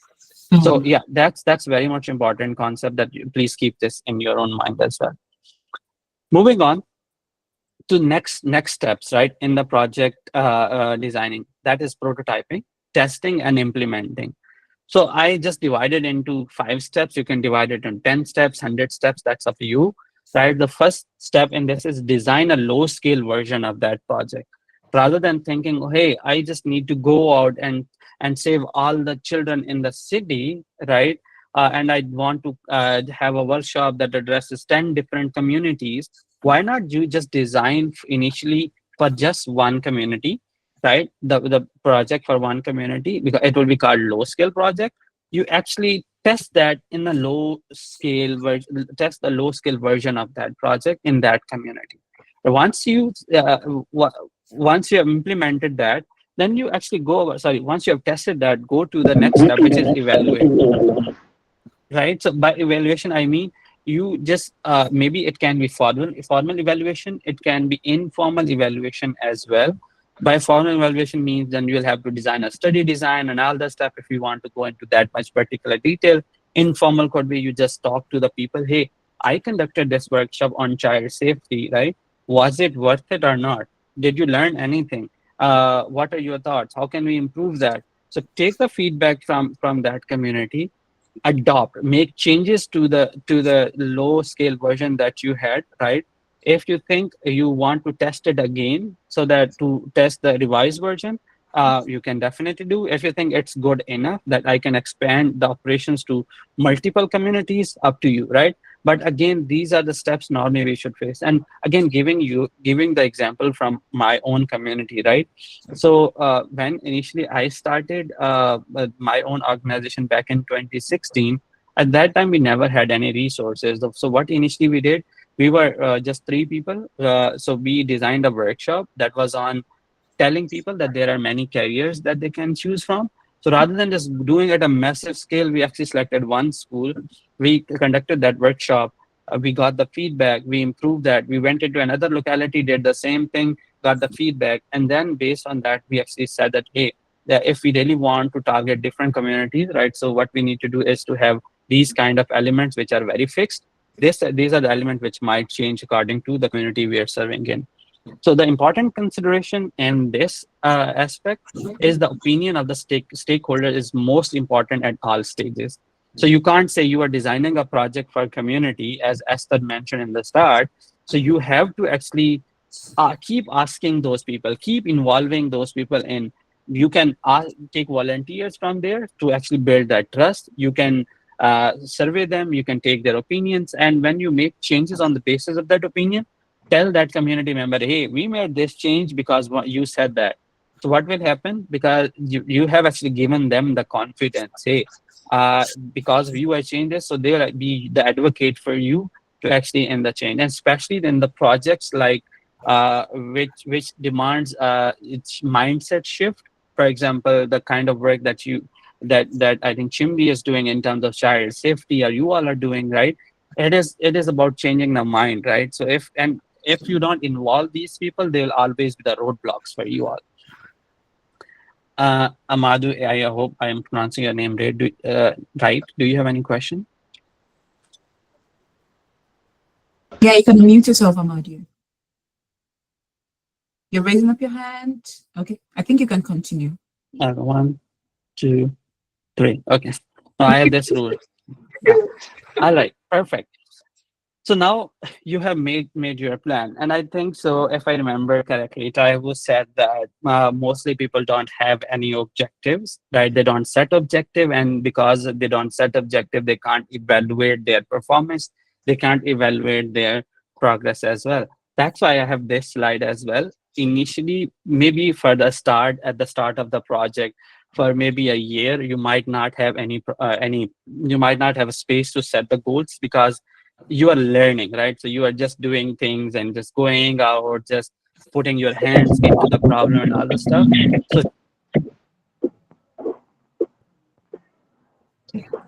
So yeah, that's very much important concept that you please keep this in your own mind as well. Moving on to next steps, right, in the project designing, that is prototyping, testing, and implementing. So I just divided into 5 steps. You can divide it in 10 steps, 100 steps. That's up to you, right? The first step in this is design a low scale version of that project. Rather than thinking, oh, hey, I just need to go out and save all the children in the city, right? And I want to have a workshop that addresses 10 different communities. Why not you just design initially for just one community, right? The project for one community, because it will be called low scale project. You actually test that in a low scale version, test the low scale version of that project in that community. Once you once you have implemented that, then you actually go over, sorry, once you have tested that, go to the next step, which is evaluate, right? So by evaluation, I mean you just maybe it can be formal evaluation, it can be informal evaluation as well. By formal evaluation means then you'll have to design a study design and all that stuff if you want to go into that much particular detail. Informal could be you just talk to the people, hey, I conducted this workshop on child safety, right? Was it worth it or not? Did you learn anything? What are your thoughts? How can we improve that? So take the feedback from that community, adopt, make changes to the low scale version that you had, right? If you think you want to test it again, so that to test the revised version, you can definitely do. If you think it's good enough that I can expand the operations to multiple communities, up to you, right? But again, these are the steps normally we should face. And again, giving the example from my own community, right? So when initially I started my own organization back in 2016, at that time we never had any resources. So what initially we did, we were just 3 people. So we designed a workshop that was on telling people that there are many careers that they can choose from. So rather than just doing it at a massive scale, we actually selected one school. We conducted that workshop. We got the feedback. We improved that. We went into another locality, did the same thing, got the feedback. And then based on that, we actually said that, hey, that if we really want to target different communities, right? So what we need to do is to have these kind of elements which are very fixed. These are the elements which might change according to the community we are serving in. So the important consideration in this aspect is the opinion of the stakeholder is most important at all stages. So you can't say you are designing a project for a community, as Esther mentioned in the start. So you have to actually keep asking those people, keep involving those people in. You can take volunteers from there to actually build that trust. You can survey them, you can take their opinions, and when you make changes on the basis of that opinion, tell that community member, hey, we made this change because what you said that. So what will happen, because you have actually given them the confidence, hey, because of you I changed this, so they'll be the advocate for you to actually end the change. And especially in the projects like which demands its mindset shift. For example, the kind of work that you that I think Chimdi is doing in terms of child safety, or you all are doing, right? It is about changing the mind, right? So if you don't involve these people, they'll always be the roadblocks for you all. Amadou, I hope I am pronouncing your name right. Do you have any question?
Yeah, you can unmute yourself, Amadio. You're raising up your hand. Okay, I think you can continue.
1, 2, 3. Okay. Now I have this rule. Yeah. All right. Perfect. So now you have made your plan, and I think so. If I remember correctly, Taiwo said that mostly people don't have any objectives, right? They don't set objective, and because they don't set objective, they can't evaluate their performance. They can't evaluate their progress as well. That's why I have this slide as well. Initially, maybe for the start, at the start of the project, for maybe a year, you might not have any. You might not have a space to set the goals because you are learning, right? So you are just doing things and just going out, just putting your hands into the problem and all the stuff. So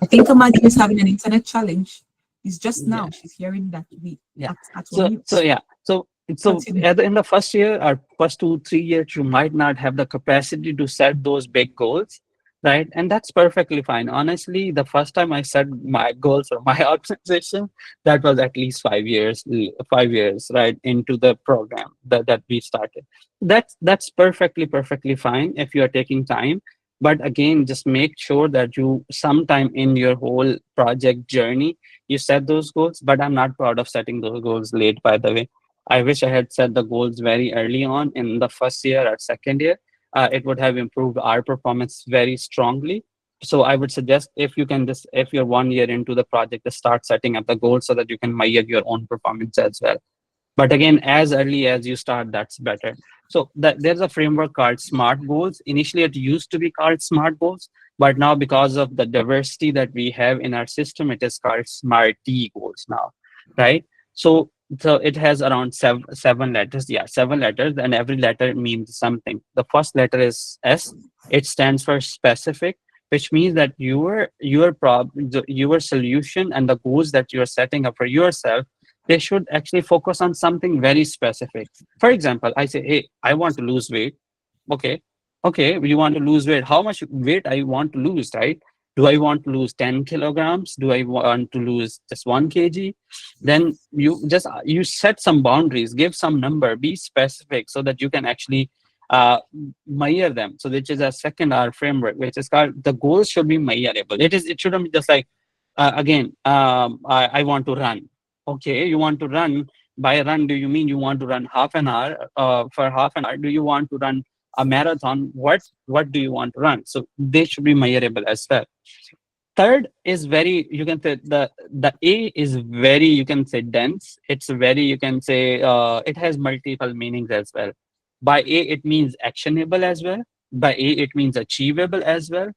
I think Amadio is having an internet challenge. It's just
yeah,
now she's hearing that we
yeah.
at
So
mute.
yeah. So
Continue.
in the first year or first 2 3 years, you might not have the capacity to set those big goals, right? And that's perfectly fine. Honestly, the first time I set my goals for my organization, that was at least 5 years, 5 years, right, into the program that we started. That's perfectly fine if you are taking time. But again, just make sure that you sometime in your whole project journey you set those goals. But I'm not proud of setting those goals late, by the way. I wish I had set the goals very early on in the first year or second year. It would have improved our performance very strongly. So I would suggest if you can just, if you're 1 year into the project, just start setting up the goals so that you can measure your own performance as well. But again, as early as you start, that's better. So there's a framework called SMART goals. Initially, it used to be called SMART goals, but now because of the diversity that we have in our system, it is called SMART T goals now, right? So so it has around seven letters. Yeah, 7 letters, and every letter means something. The first letter is S. It stands for specific, which means that your solution and the goals that you are setting up for yourself, they should actually focus on something very specific. For example, I say, hey, I want to lose weight. Okay. Okay, you want to lose weight. How much weight I want to lose, right? Do I want to lose 10 kilograms? Do I want to lose just 1 kg? Then you set some boundaries, give some number, be specific so that you can actually measure them. So which is a second R framework, which is called the goals should be measurable. It shouldn't be just like I want to run. Okay, you want to run. By run, do you mean you want to run half an hour? For half an hour, do you want to run a marathon? What do you want to run? So they should be measurable as well. Third is very, you can say the A is very, you can say, dense. It's very, you can say, it has multiple meanings as well. By A it means actionable as well. By A it means achievable as well.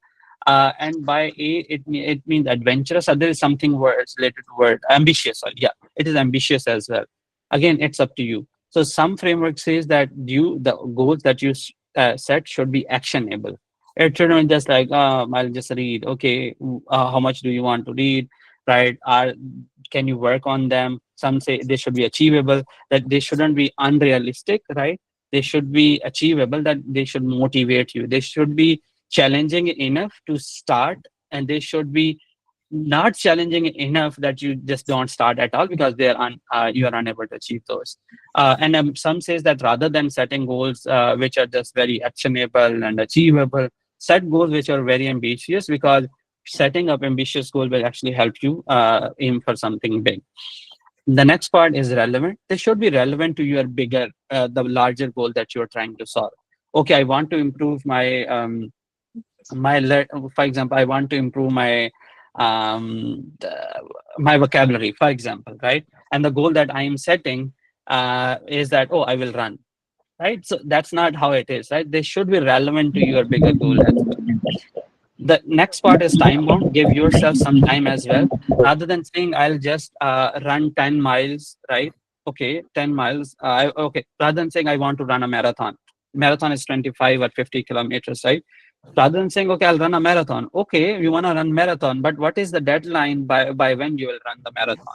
And by A it means adventurous. So there is something words related to word ambitious. Sorry, yeah, it is ambitious as well. Again, it's up to you. So some framework says that the goals that you set should be actionable. It shouldn't just like I'll just read. Okay, how much do you want to read? Right? Can you work on them? Some say they should be achievable. That they shouldn't be unrealistic. Right? They should be achievable. That they should motivate you. They should be challenging enough to start, and they should be not challenging enough that you just don't start at all because you are unable to achieve those. And some says that rather than setting goals which are just very actionable and achievable, set goals which are very ambitious, because setting up ambitious goal will actually help you aim for something big. The next part is relevant. They should be relevant to your bigger, the larger goal that you're trying to solve. Okay, I want to improve my for example, I want to improve my vocabulary, for example, right? And the goal that I am setting is that, oh, I will run, right? So that's not how it is, right? They should be relevant to your bigger goal as well. The next part is time bound. Give yourself some time as well, rather than saying I'll just run 10 miles, right? Okay, 10 miles. Okay, rather than saying I want to run a marathon. Marathon is 25 or 50 kilometers, right? Rather than saying, okay, I'll run a marathon. Okay, you want to run marathon, but what is the deadline by when you will run the marathon?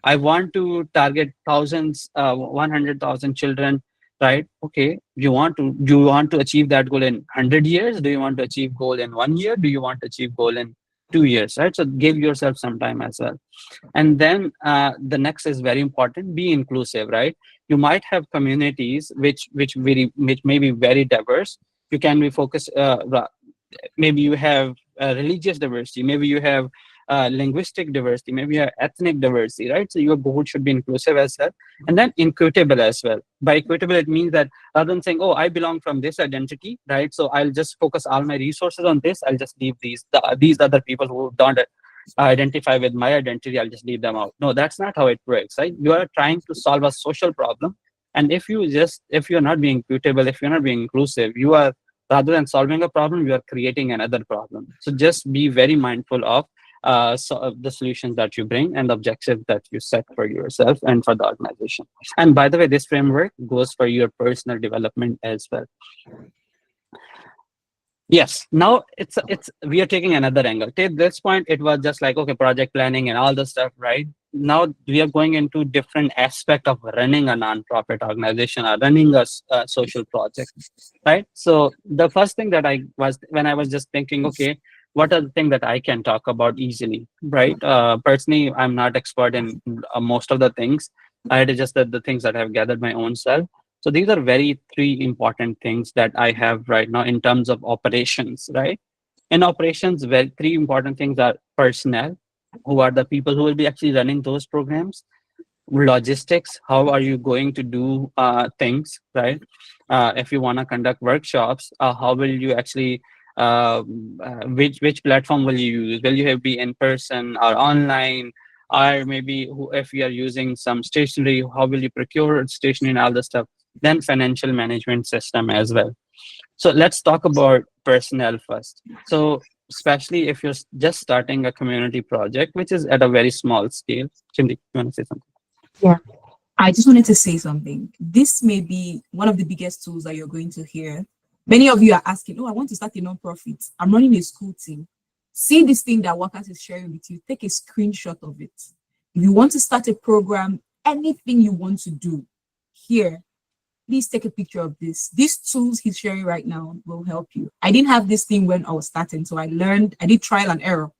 I want to target thousands, 100,000 children, right? Okay, do you want to achieve that goal in 100 years? Do you want to achieve goal in 1 year? Do you want to achieve goal in 2 years, right? So give yourself some time as well. And then the next is very important: be inclusive, right? You might have communities which may be very diverse. You can be focused, maybe you have religious diversity, maybe you have linguistic diversity, maybe you have ethnic diversity, right? So your board should be inclusive as well. And then equitable as well. By equitable, it means that rather than saying, oh, I belong from this identity, right? So I'll just focus all my resources on this. I'll just leave these other people who don't identify with my identity, I'll just leave them out. No, that's not how it works, right? You are trying to solve a social problem. And if you're not being equitable, if you're not being inclusive, you are, rather than solving a problem, you are creating another problem. So just be very mindful of the solutions that you bring and the objectives that you set for yourself and for the organization. And by the way, this framework goes for your personal development as well. Yes, now it's we are taking another angle. At this point, it was just like, okay, project planning and all the stuff, right? Now we are going into different aspect of running a nonprofit organization or running a social project, right? So the first thing that when I was just thinking, okay, what are the things that I can talk about easily, right? Personally, I'm not expert in most of the things. I had just the things that I've gathered my own self. So these are three important things that I have right now in terms of operations, right? In operations, three important things are personnel, who are the people who will be actually running those programs; logistics, how are you going to do things, right? If you want to conduct workshops, how will you actually, which platform will you use? Will you be in person or online? Or maybe if you are using some stationery, how will you procure stationery and all the stuff? Then financial management system as well. So let's talk about personnel first. So especially if you're just starting a community project, which is at a very small scale. Chindi, you want to say something?
Yeah. I just wanted to say something. This may be one of the biggest tools that you're going to hear. Many of you are asking, oh, I want to start a nonprofit. I'm running a school team. See this thing that Waqas is sharing with you. Take a screenshot of it. If you want to start a program, anything you want to do here, please take a picture of this. These tools he's sharing right now will help you. I didn't have this thing when I was starting, so I did trial and error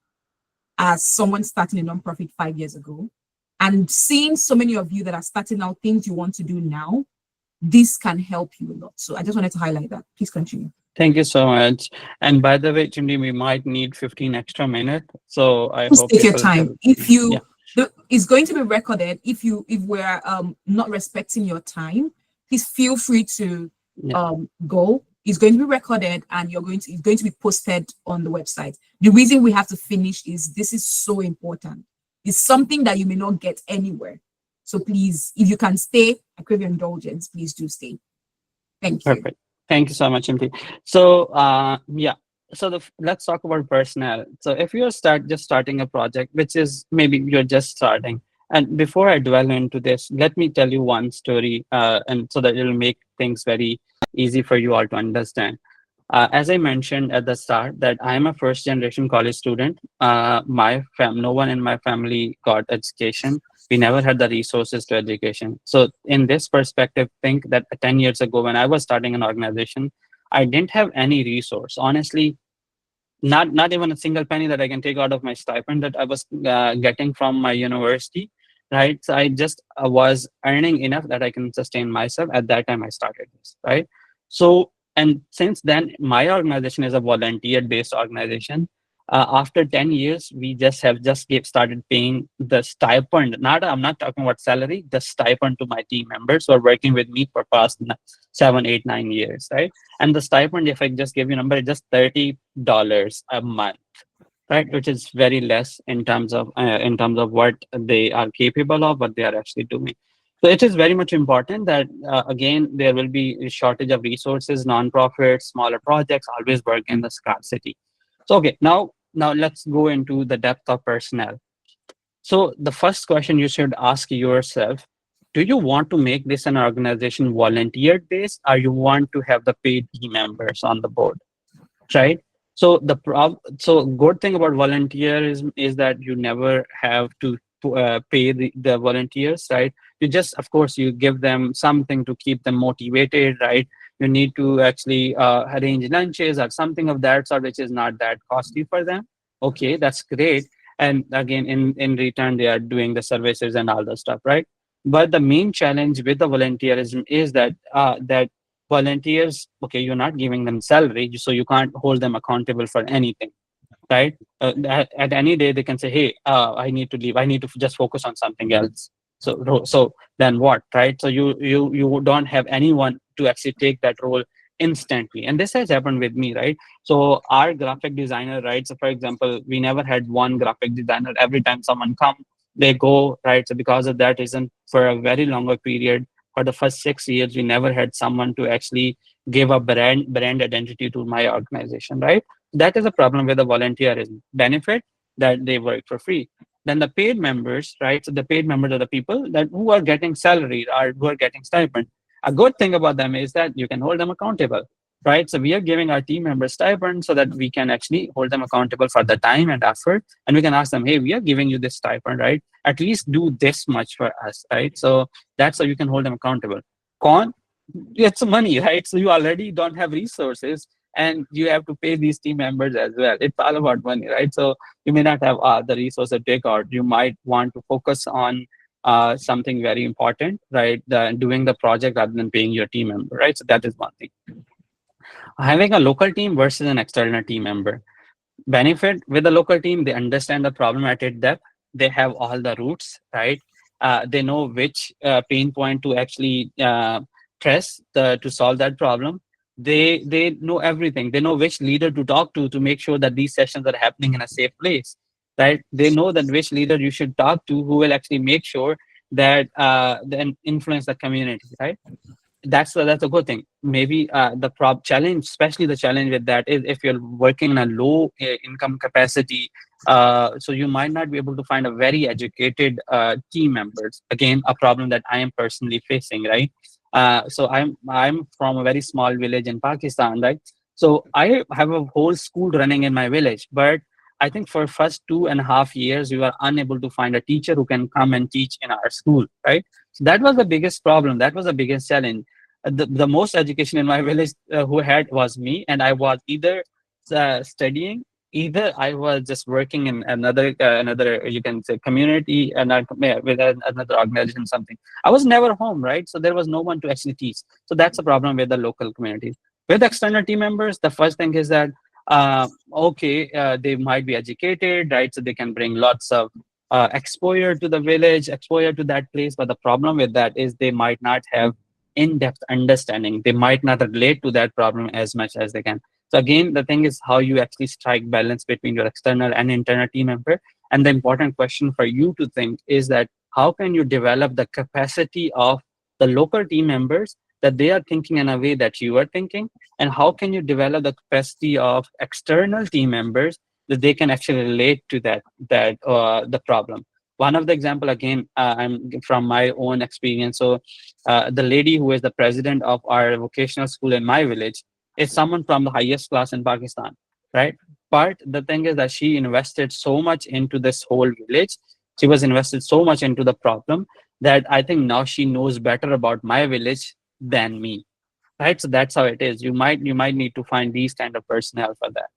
as someone starting a nonprofit 5 years ago. And seeing so many of you that are starting out things you want to do now, this can help you a lot. So I just wanted to highlight that. Please continue.
Thank you so much. And by the way, Chindi, we might need 15 extra minutes. So I
Please
hope
take your
people
time.
can-
If you,
Yeah.
it's going to be recorded. If we're not respecting your time, please feel free to go. It's going to be recorded and it's going to be posted on the website. The reason we have to finish is this is so important. It's something that you may not get anywhere. So please, if you can stay, I crave your indulgence. Please do stay. Thank you.
Perfect. Thank you so much, Chindi. So yeah. So let's talk about personnel. So if you're just starting a project, which is maybe you're just starting, and before I dwell into this, let me tell you one story, and so that it'll make things very easy for you all to understand. As I mentioned at the start, that I'm a first generation college student. No one in my family got education. We never had the resources to education. So in this perspective, think that 10 years ago, when I was starting an organization, I didn't have any resource. Honestly, not even a single penny that I can take out of my stipend that I was getting from my university, right? So I just was earning enough that I can sustain myself. At that time, I started this, right? So, and since then, my organization is a volunteer-based organization. After 10 years, we started paying the stipend. I'm not talking about salary, the stipend to my team members who are working with me for past 7, 8, 9 years, right? And the stipend, if I just give you a number, is just $30 a month, right? Which is very less in terms of what they are capable of, what they are actually doing. So it is very much important that again, there will be a shortage of resources. Nonprofits, smaller projects always work in the scarcity. So okay, now let's go into the depth of personnel. So the first question you should ask yourself: do you want to make this an organization volunteer based, or you want to have the paid team members on the board, right? So so good thing about volunteers is that you never have to pay the volunteers, right? You just, of course, you give them something to keep them motivated, right? You need to actually arrange lunches or something of that sort, which is not that costly for them, Okay, that's great. And again, in return, they are doing the services and all the stuff, right? But the main challenge with the volunteerism is that volunteers, okay, you're not giving them salary, so you can't hold them accountable for anything, right? At any day they can say, hey, I need to leave, I need to just focus on something else. So then what, right? So you don't have anyone to actually take that role instantly, and this has happened with me, right? So our graphic designer, right, so for example, we never had one graphic designer. Every time someone come, they go, right? So because of that reason, for a very longer period, for the first 6 years, we never had someone to actually give a brand identity to my organization, right? That is a problem with the volunteerism. Benefit that they work for free. Then the paid members, right? So the paid members are the people that who are getting salary or who are getting stipend. A good thing about them is that you can hold them accountable, right? So we are giving our team members stipend so that we can actually hold them accountable for the time and effort, and we can ask them, hey, we are giving you this stipend, right? At least do this much for us, right? So that's how you can hold them accountable. Con, it's money, right? So you already don't have resources and you have to pay these team members as well. It's all about money, right? So you may not have the resource to take out. You might want to focus on something very important, right? Doing the project rather than paying your team member, right? So that is one thing. Having a local team versus an external team member. Benefit with the local team, they understand the problem at its depth. They have all the roots, right? They know which pain point to actually press to solve that problem. They know everything. They know which leader to talk to make sure that these sessions are happening in a safe place, right? They know that which leader you should talk to who will actually make sure that then influence the community, right? That's a good thing. Maybe the challenge, especially the challenge with that, is if you're working in a low income capacity, so you might not be able to find a very educated team members. Again, a problem that I am personally facing, right? So I'm from a very small village in Pakistan, right? So I have a whole school running in my village, but I think for first 2.5 years we were unable to find a teacher who can come and teach in our school, right? So that was the biggest problem. That was the biggest challenge. The most education in my village who had was me, and I was either studying, either I was just working in another you can say community and with another organization, something. I was never home, right? So there was no one to actually teach. So that's a problem with the local communities. With external team members, the first thing is that okay, they might be educated, right? So they can bring lots of exposure to the village, exposure to that place. But the problem with that is they might not have in-depth understanding. They might not relate to that problem as much as they can. So again, the thing is how you actually strike balance between your external and internal team member. And the important question for you to think is that how can you develop the capacity of the local team members that they are thinking in a way that you are thinking, and how can you develop the capacity of external team members that they can actually relate to that the problem. One of the example, again, I'm from my own experience. So the lady who is the president of our vocational school in my village is someone from the highest class in Pakistan, right? But the thing is that she invested so much into this whole village. She was invested so much into the problem that I think now she knows better about my village than me, right? So that's how it is. You might need to find these kind of personnel for that.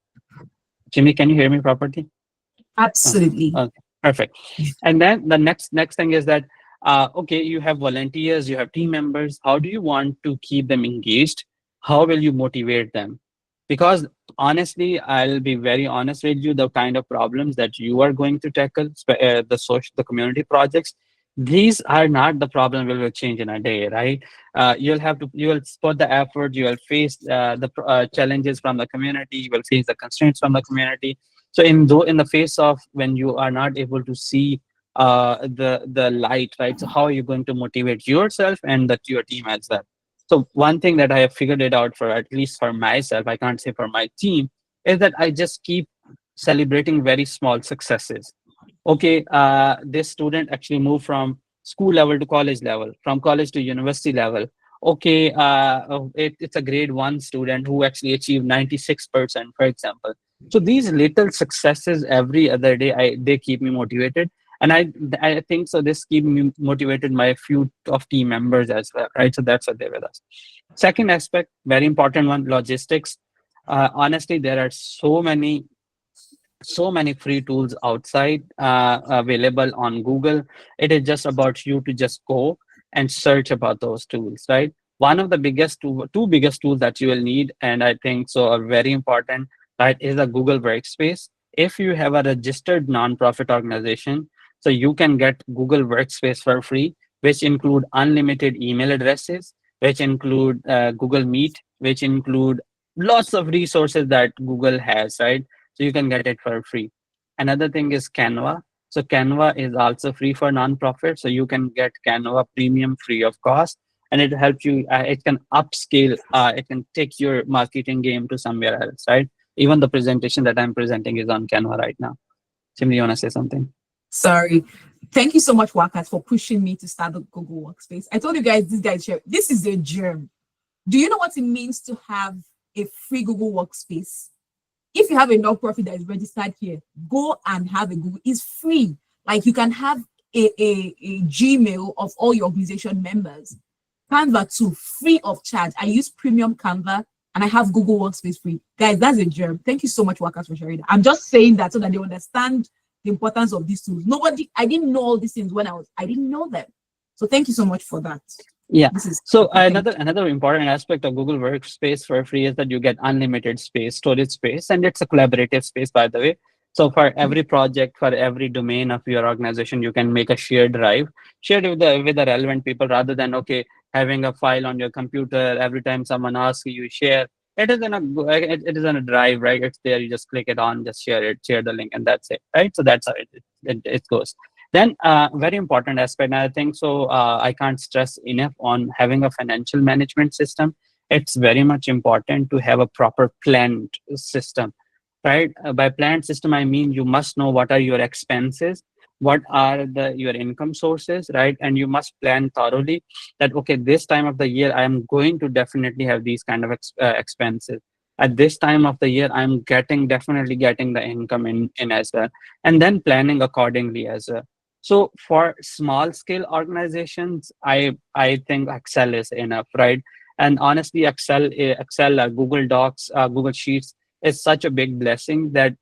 Jimmy, can you hear me properly? Oh,
Absolutely.
okay, perfect. And then the next thing is that okay, you have volunteers, you have team members. How do you want to keep them engaged? How will you motivate them? Because honestly, I'll be very honest with you, the kind of problems that you are going to tackle, the community projects, these are not the problem will change in a day, right? You will put the effort, you will face the challenges from the community, you will face the constraints from the community. So in the face of when you are not able to see the light, right? So how are you going to motivate yourself and that your team as well? So one thing that I have figured it out for, at least for myself, I can't say for my team, is that I just keep celebrating very small successes. Okay, this student actually moved from school level to college level, from college to university level. Okay, it's a grade 1 student who actually achieved 96%, for example. So these little successes every other day, they keep me motivated. And I think so this keep me motivated my few of team members as well, right? So that's what they're with us. Second aspect, very important one, logistics. Honestly, there are so many so many free tools outside available on Google. It is just about you to just go and search about those tools, right? One of the two biggest tools that you will need, and I think so are very important, right, is a Google Workspace. If you have a registered nonprofit organization, so you can get Google Workspace for free, which include unlimited email addresses, which include Google Meet, which include lots of resources that Google has, right? So you can get it for free. Another thing is Canva. So Canva is also free for nonprofit. So you can get Canva premium free of cost, and it helps you. It can upscale. It can take your marketing game to somewhere else, right? Even the presentation that I'm presenting is on Canva right now. Simri, you wanna say something?
Sorry. Thank you so much, Waqas, for pushing me to start the Google Workspace. I told you guys this is a germ. Do you know what it means to have a free Google Workspace? If you have a nonprofit that is registered here, go and have a Google. It's free. Like you can have a Gmail of all your organization members. Canva too, free of charge. I use premium Canva and I have Google Workspace free. Guys, that's a germ. Thank you so much, Waqas, for sharing that. I'm just saying that so that they understand the importance of these tools. I didn't know all these things when I didn't know them. So thank you so much for that.
Yeah. So another important aspect of Google Workspace for free is that you get unlimited space, storage space, and it's a collaborative space, by the way. So for every project, for every domain of your organization, you can make a shared drive, shared with the relevant people, rather than having a file on your computer every time someone asks you share. It is it is in a drive, right? It's there. You just click it on, just share it, share the link, and that's it, right? So that's how it goes. Then very important aspect, and I think so I can't stress enough on having a financial management system. It's very much important to have a proper planned system, right? By planned system, I mean you must know what are your expenses, what are your income sources, right? And you must plan thoroughly that, okay, this time of the year, I am going to definitely have these kind of expenses. At this time of the year, I'm definitely getting the income in as well. And then planning accordingly as well. So for small scale organizations, I think Excel is enough, right? And honestly, Excel, Google Docs, Google Sheets is such a big blessing that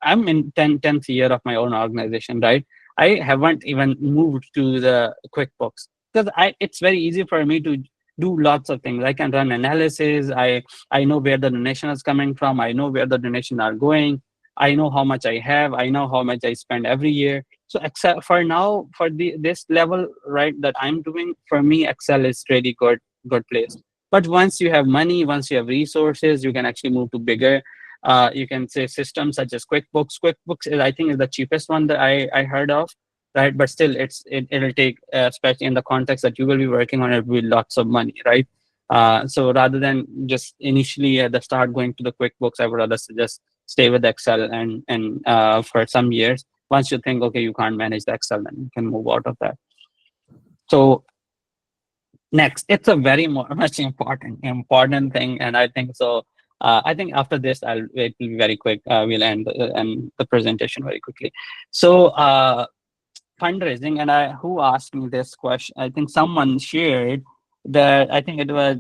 I'm in 10th year of my own organization, right? I haven't even moved to the QuickBooks because it's very easy for me to do lots of things. I can run analysis. I know where the donation is coming from. I know where the donation are going. I know how much I have. I know how much I spend every year. So Excel for now, for this level, right, that I'm doing, for me, Excel is really good place. But once you have money, once you have resources, you can actually move to bigger, you can say systems such as QuickBooks. QuickBooks is, I think, is the cheapest one that I heard of, right? But still, it'll take, especially in the context that you will be working on, it will be lots of money, right? So rather than just initially at the start going to the QuickBooks, I would rather suggest stay with Excel and for some years. Once you think, okay, you can't manage the Excel, then you can move out of that. So next, it's a very much important thing, and I think so. I think after this, it will be very quick. We'll end the presentation very quickly. So fundraising, and who asked me this question? I think someone shared that. I think it was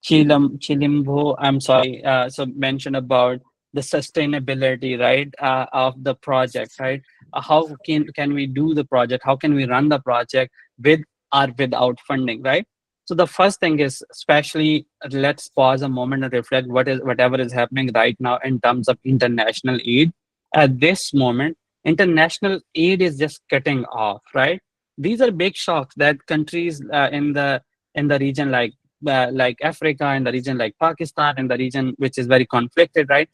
Chilimbo. I'm sorry. So mentioned about the sustainability, right, of the project, right? How can we do the project? How can we run the project with or without funding, right? So the first thing is, especially, let's pause a moment and reflect whatever is happening right now in terms of international aid. At this moment, international aid is just cutting off, right? These are big shocks that countries in the region like Africa, in the region like Pakistan, in the region which is very conflicted, right?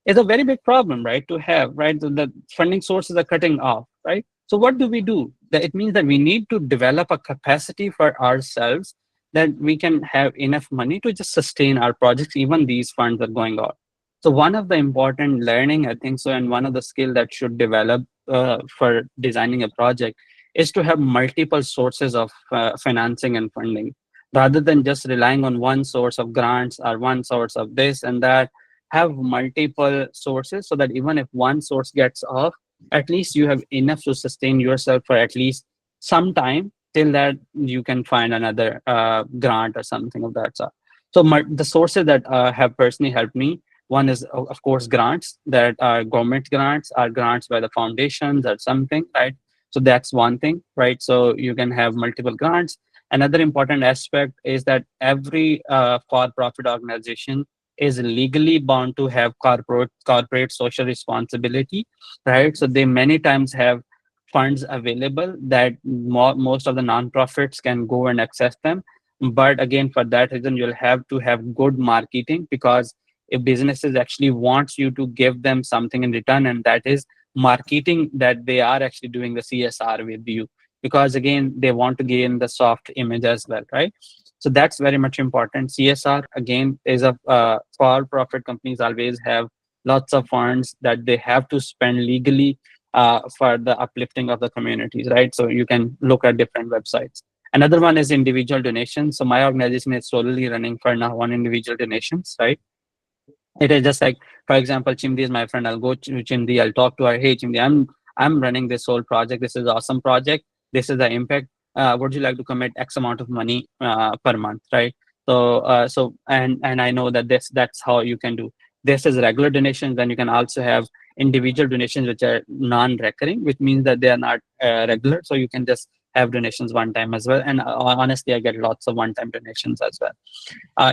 It's a very big problem, right, to have, right? The funding sources are cutting off, right? So what do we do? It means that we need to develop a capacity for ourselves that we can have enough money to just sustain our projects, even these funds are going out. So one of the important learning, I think so, and one of the skill that should develop for designing a project is to have multiple sources of financing and funding, rather than just relying on one source of grants or one source of this and that. Have multiple sources so that even if one source gets off, at least you have enough to sustain yourself for at least some time till that you can find another grant or something of that sort. So the sources that have personally helped me One is, of course, grants that are government grants, are grants by the foundations or something, right? So that's one thing, right? So you can have multiple grants. Another important aspect is that every for-profit organization is legally bound to have corporate social responsibility, right? So they many times have funds available that most of the nonprofits can go and access them. But again, for that reason, you'll have to have good marketing, because if businesses actually wants you to give them something in return, and that is marketing that they are actually doing the CSR with you, because again, they want to gain the soft image as well, right? So that's very much important. CSR again is a for-profit companies always have lots of funds that they have to spend legally for the uplifting of the communities, right? So you can look at different websites. Another one is individual donations. So my organization is solely running for now on individual donations, right? It is just like, for example, Chimdi is my friend. I'll go to Chimdi. I'll talk to her. Hey, Chimdi, I'm running this whole project. This is awesome project. This is the impact. Would you like to commit X amount of money per month, right? And I know that that's how you can do. This is regular donations. Then you can also have individual donations which are non-recurring, which means that they are not regular. So you can just have donations one time as well. And honestly, I get lots of one-time donations as well.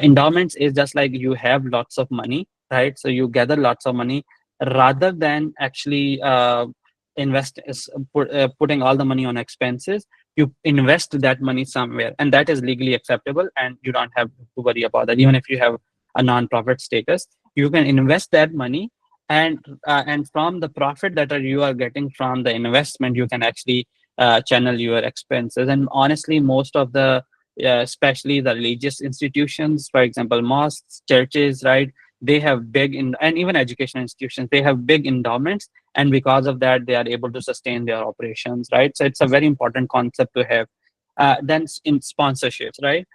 Endowments is just like you have lots of money, right? So you gather lots of money rather than actually putting all the money on expenses. You invest that money somewhere, and that is legally acceptable, and you don't have to worry about that. Even if you have a non-profit status, you can invest that money, and from the profit that you are getting from the investment, you can actually channel your expenses. And honestly, most of the especially the religious institutions, for example, mosques, churches, right? They have and even education institutions, they have big endowments. And because of that, they are able to sustain their operations, right? So it's a very important concept to have. Then in sponsorships, right?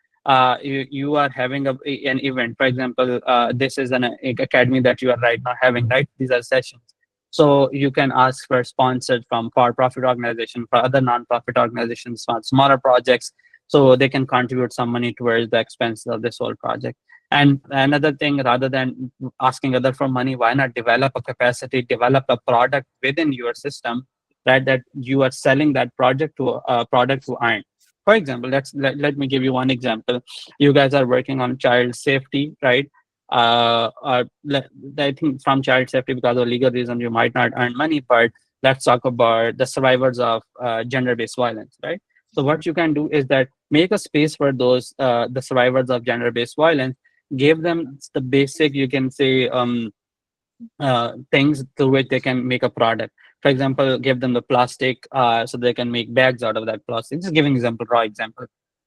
You are having an event, for example, this is an academy that you are right now having, right? These are sessions. So you can ask for sponsored from for-profit organization, for other non-profit organizations, for smaller projects, so they can contribute some money towards the expenses of this whole project. And another thing, rather than asking other for money, why not develop a capacity, develop a product within your system, right? That you are selling that project to product to earn. For example, let me give you one example. You guys are working on child safety, right? I think from child safety, because of legal reasons, you might not earn money, but let's talk about the survivors of gender-based violence, right? So what you can do is that make a space for those the survivors of gender-based violence, give them the basic, you can say, things through which they can make a product. For example, give them the plastic so they can make bags out of that plastic. Just giving example, raw example.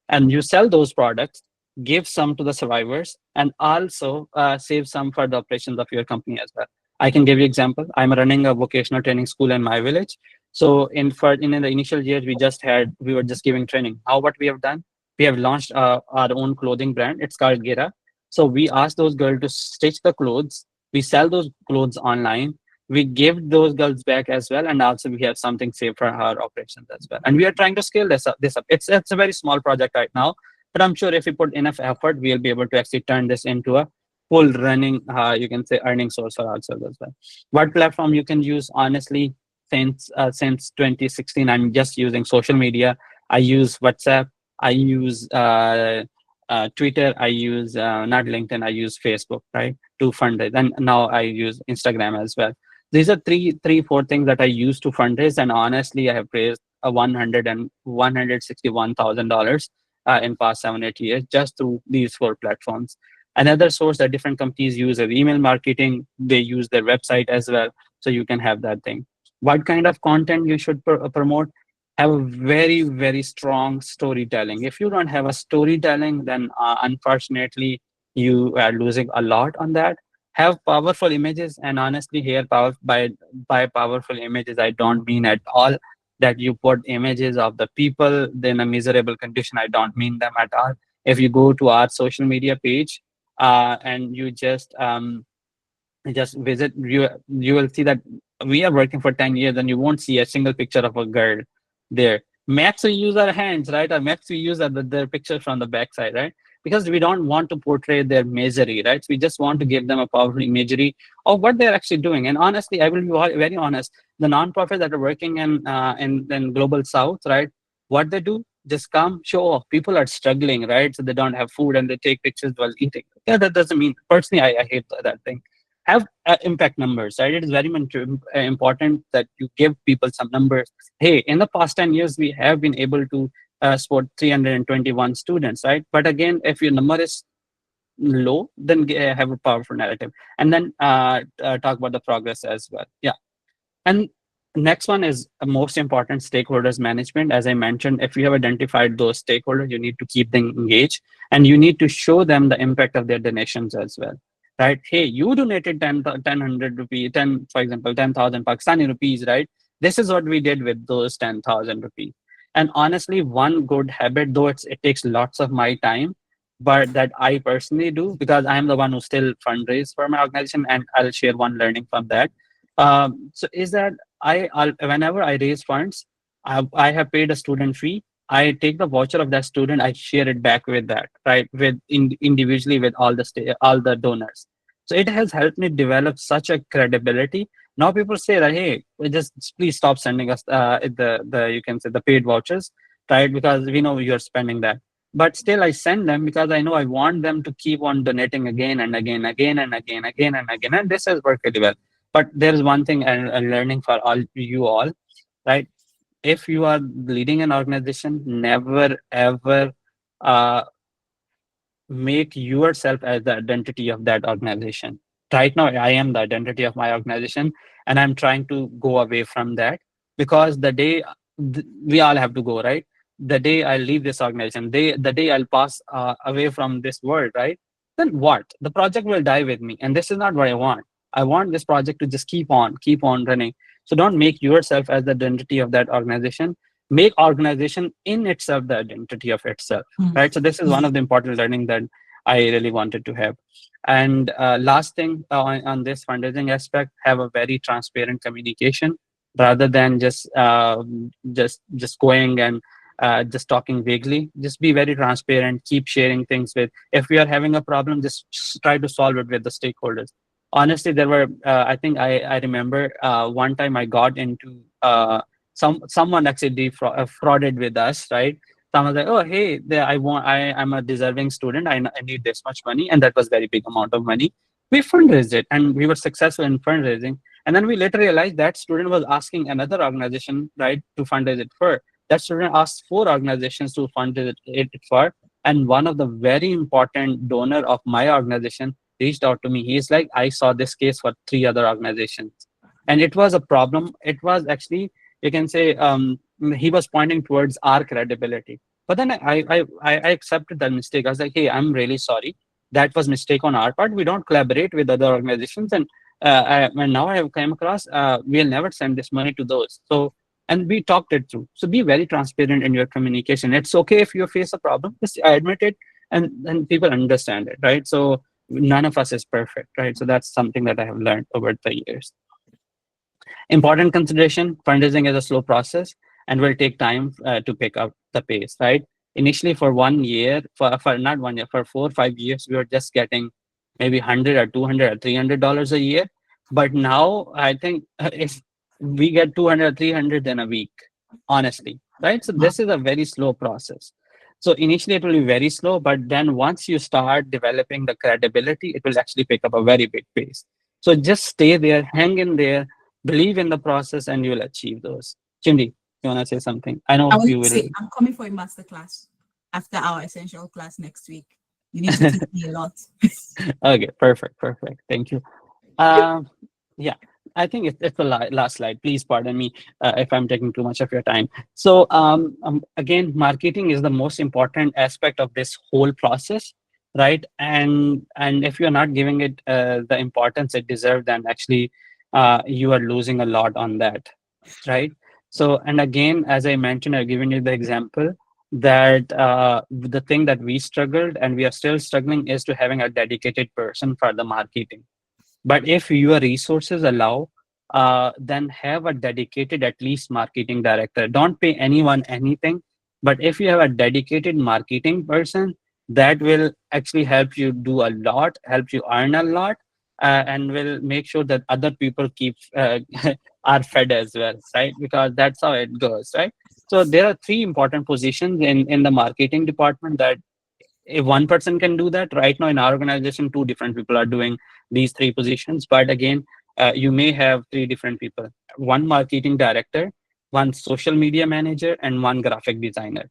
And you sell those products, give some to the survivors, and also save some for the operations of your company as well. I can give you example. I'm running a vocational training school in my village. So in the initial years, we were just giving training. How what we have done? We have launched our own clothing brand. It's called Gira. So we asked those girls to stitch the clothes. We sell those clothes online. We give those girls back as well, and also we have something saved for our operations as well. And we are trying to scale this up. It's a very small project right now, but I'm sure if we put enough effort, we'll be able to actually turn this into a full running, you can say, earning source for ourselves as well. What platform you can use? Honestly, since 2016, I'm just using social media. I use WhatsApp. I use Twitter. I use not LinkedIn. I use Facebook, right, to fundraise. And now I use Instagram as well. These are four things that I use to fundraise. And honestly, I have raised $161,000 in past 7-8 years just through these four platforms. Another source that different companies use is email marketing. They use their website as well, so you can have that thing. What kind of content you should promote? Have a very, very strong storytelling. If you don't have a storytelling, then unfortunately you are losing a lot on that. Have powerful images, and honestly, here by powerful images, I don't mean at all that you put images of the people in a miserable condition. I don't mean them at all. If you go to our social media page and you just visit, you will see that we are working for 10 years and you won't see a single picture of a girl there. Max we use our hands, right? Or max we use their picture from the backside, right? because we don't want to portray their misery, right? We just want to give them a powerful imagery of what they're actually doing. And honestly, I will be very honest, the nonprofits that are working in global south, right, what they do, just come show off. People are struggling, right? So they don't have food and they take pictures while eating. Yeah, that doesn't mean, personally, I hate that thing. Have impact numbers, right? It is very much important that you give people some numbers. Hey, in the past 10 years, we have been able to support 321 students, right? But again, if your number is low, then have a powerful narrative, and then talk about the progress as well. Yeah. And next one is most important, stakeholders management. As I mentioned, if you have identified those stakeholders, you need to keep them engaged, and you need to show them the impact of their donations as well. Right? Hey, you donated 10 rupees, 10, for example, 10,000 Pakistani rupees, right? This is what we did with those 10,000 rupees. And honestly, one good habit, though it takes lots of my time, but that I personally do, because I'm the one who still fundraise for my organization, and I'll share one learning from that. So is that whenever I raise funds, I have paid a student fee. I take the voucher of that student, I share it back with that, right, with individually with all the donors. So it has helped me develop such a credibility. Now people say that, hey, just please stop sending us the you can say the paid vouchers, right, because we know you're spending that. But still, I send them because I know I want them to keep on donating again and again, again and again, again and again, and this has worked really well. But there's one thing I'm learning for all you all, right? If you are leading an organization, never ever uh, make yourself as the identity of that organization. Right now, I am the identity of my organization, and I'm trying to go away from that, because the day we all have to go, right? The day I leave this organization, the day I'll pass away from this world, right? Then what? The project will die with me, and this is not what I want. I want this project to just keep on running. So don't make yourself as the identity of that organization. Make organization in itself the identity of itself, right? So this is one of the important learning that I really wanted to have. And last thing on this fundraising aspect, have a very transparent communication rather than just going and just talking vaguely. Just be very transparent, keep sharing things with, if we are having a problem, just try to solve it with the stakeholders. Honestly, there were I think I remember one time I got into someone actually frauded with us, right? Someone was like, oh, hey, I'm a deserving student. I need this much money. And that was very big amount of money. We fundraised it, and we were successful in fundraising. And then we later realized that student was asking another organization, right, to fundraise it for. That student asked 4 organizations to fundraise it for. And one of the very important donor of my organization reached out to me. He's like, I saw this case for 3 other organizations. And it was a problem. It was actually, you can say, he was pointing towards our credibility. But then I accepted that mistake. I was like, hey, I'm really sorry. That was mistake on our part. We don't collaborate with other organizations. And and now I have come across, we'll never send this money to those. So, and we talked it through. So be very transparent in your communication. It's okay if you face a problem, just admit it, and then people understand it, right? So none of us is perfect, right? So that's something that I have learned over the years. Important consideration, fundraising is a slow process and will take time to pick up the pace, right? Initially for 1 year, for not 1 year, for 4 or 5 years, we were just getting maybe 100 or 200 or $300 a year. But now I think if we get 200, 300 in a week, honestly, right? So this is a very slow process. So initially it will be very slow, but then once you start developing the credibility, it will actually pick up a very big pace. So just stay there, hang in there, believe in the process, and you will achieve those. Chindi, you want to say something? I know
I want
you
to
will.
say I'm coming for a master class after our essential class next week. You need to teach me a lot.
Okay, perfect. Thank you. Um, yeah, I think it's the last slide. Please pardon me if I'm taking too much of your time. So again, marketing is the most important aspect of this whole process, right? And if you're not giving it the importance it deserves, then actually you are losing a lot on that, right? So, and again, as I mentioned, I've given you the example that the thing that we struggled and we are still struggling is to having a dedicated person for the marketing. But if your resources allow, then have a dedicated, at least, marketing director. Don't pay anyone anything. But if you have a dedicated marketing person, that will actually help you do a lot, help you earn a lot, and will make sure that other people keep are fed as well, right? Because that's how it goes, right? So there are three important positions in the marketing department that if one person can do that right now in our organization, two different people are doing these three positions. But again, you may have three different people: one marketing director, one social media manager, and one graphic designer.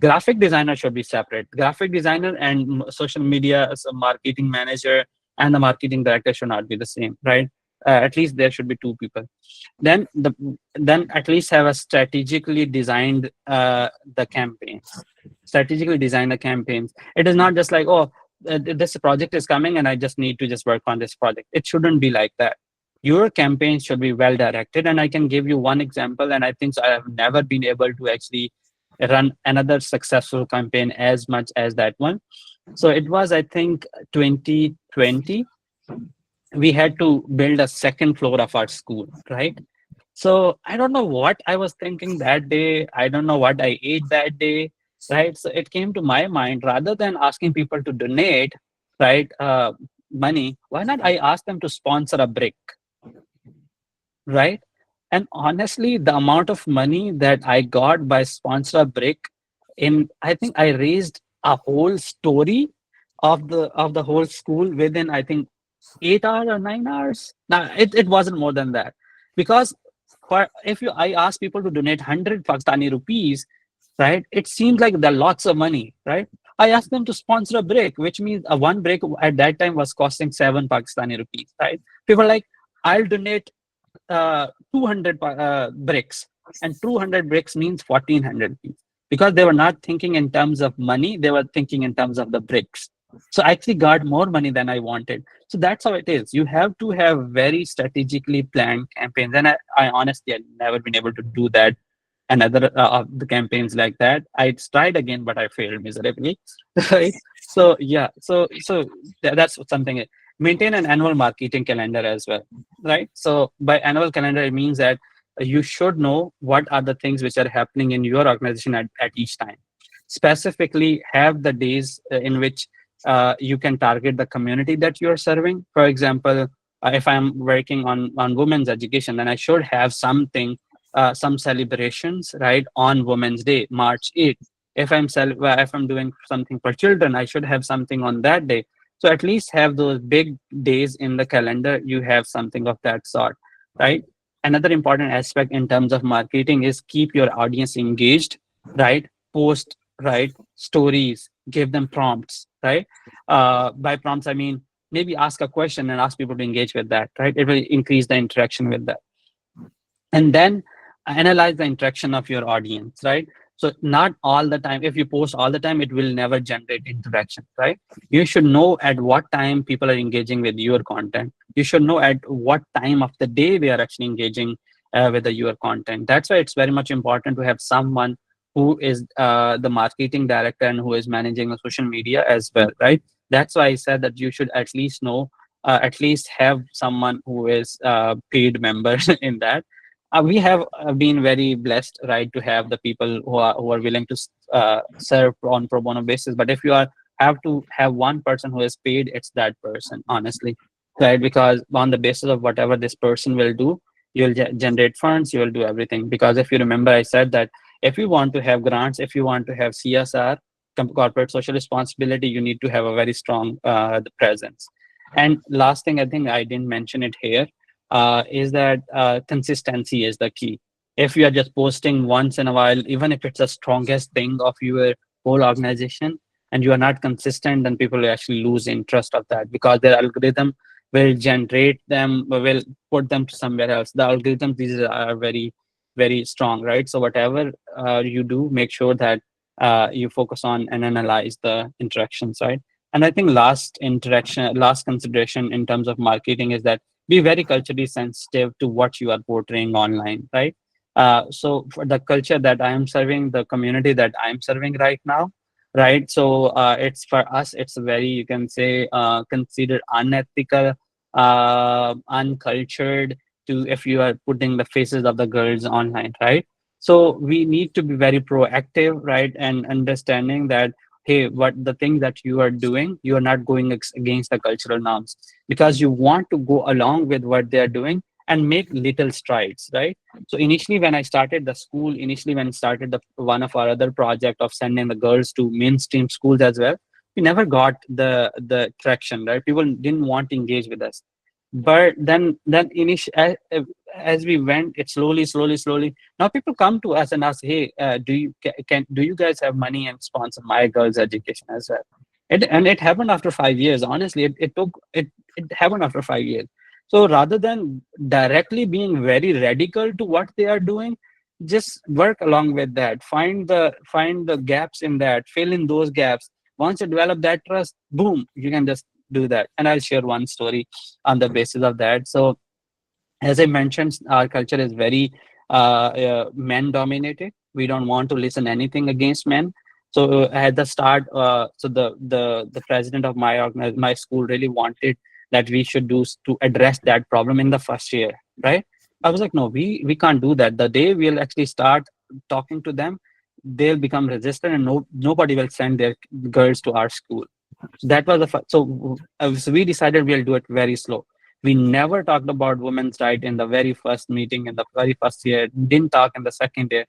Graphic designer should be separate. Graphic designer and social media as a marketing manager and the marketing director should not be the same, right? At least there should be two people. Then then at least have a strategically designed the campaigns. Strategically design the campaigns. It is not just like, oh, this project is coming and I just need to just work on this project. It shouldn't be like that. Your campaign should be well directed. And I can give you one example, and I think so I have never been able to actually run another successful campaign as much as that one. So it was, I think, 2020. We had to build a second floor of our school, right? So I don't know what I was thinking that day. I don't know what I ate that day, right? So it came to my mind, rather than asking people to donate, right, money, why not I ask them to sponsor a brick, right? And honestly, the amount of money that I got by sponsor a brick, in I think I raised a whole story of the whole school within, I think, 8 hours or 9 hours. Now it wasn't more than that, because for if you I ask people to donate 100 Pakistani rupees, right? It seems like there are lots of money, right? I asked them to sponsor a brick, which means a one brick at that time was costing 7 Pakistani rupees, right? People are like, I'll donate 200 bricks, and 200 bricks means 1400 rupees, because they were not thinking in terms of money, they were thinking in terms of the bricks. So I actually got more money than I wanted. So that's how it is. You have to have very strategically planned campaigns, and I honestly had never been able to do that. Another of the campaigns like that, I tried again, but I failed miserably. Right? So yeah, that's something. Maintain an annual marketing calendar as well, right? So by annual calendar, it means that you should know what are the things which are happening in your organization at each time. Specifically, have the days in which you can target the community that you're serving. For example, if I'm working on women's education, then I should have something, some celebrations, right, on Women's Day, March 8th. If I'm doing something for children, I should have something on that day. So at least have those big days in the calendar. You have something of that sort, right? Another important aspect in terms of marketing is keep your audience engaged, right? Post, right, stories, give them prompts, right? By prompts, I mean maybe ask a question and ask people to engage with that, right? It will increase the interaction with that. And then analyze the interaction of your audience, right? So not all the time, if you post all the time, it will never generate interaction, right? You should know at what time people are engaging with your content. You should know at what time of the day they are actually engaging with your content. That's why it's very much important to have someone who is the marketing director and who is managing the social media as well, right? That's why I said that you should at least know, at least have someone who is paid member in that. We have been very blessed, right, to have the people who are willing to serve on pro bono basis. But if you are have to have one person who is paid, it's that person, honestly, right? Because on the basis of whatever this person will do, you'll generate funds, you will do everything. Because if you remember, I said that if you want to have grants, if you want to have CSR, corporate social responsibility, you need to have a very strong presence. And last thing, I think I didn't mention it here, is that consistency is the key. If you are just posting once in a while, even if it's the strongest thing of your whole organization, and you are not consistent, then people will actually lose interest of that, because their algorithm will generate them, will put them to somewhere else. The algorithms, these are very, very strong, right? So whatever you do, make sure that you focus on and analyze the interactions, right? And I think last consideration in terms of marketing is that be very culturally sensitive to what you are portraying online, right? So for the culture that I am serving, the community that I'm serving right now, right? So it's for us, it's very, you can say, considered unethical, uncultured to if you are putting the faces of the girls online, right? So we need to be very proactive, right? And understanding that hey, what the thing that you are doing, you are not going against the cultural norms, because you want to go along with what they are doing and make little strides, right? So initially when I started the school, initially when I started the one of our other project of sending the girls to mainstream schools as well, we never got the traction, right? People didn't want to engage with us. But then as we went, it slowly. Now people come to us and ask, hey, do you guys have money and sponsor my girls' education as well? And it happened after 5 years. Honestly, it happened after 5 years. So rather than directly being very radical to what they are doing, just work along with that. Find the gaps in that, fill in those gaps. Once you develop that trust, boom, you can just do that. And I'll share one story on the basis of that. So as I mentioned, our culture is very men dominated. We don't want to listen anything against men. So at the start, so the president of my school really wanted that we should to address that problem in the first year, right? I was like, no, we can't do that. The day we'll actually start talking to them, they'll become resistant, and nobody will send their girls to our school. That was the so we decided we'll do it very slow. We never talked about women's right in the very first meeting in the very first year. Didn't talk in the second year.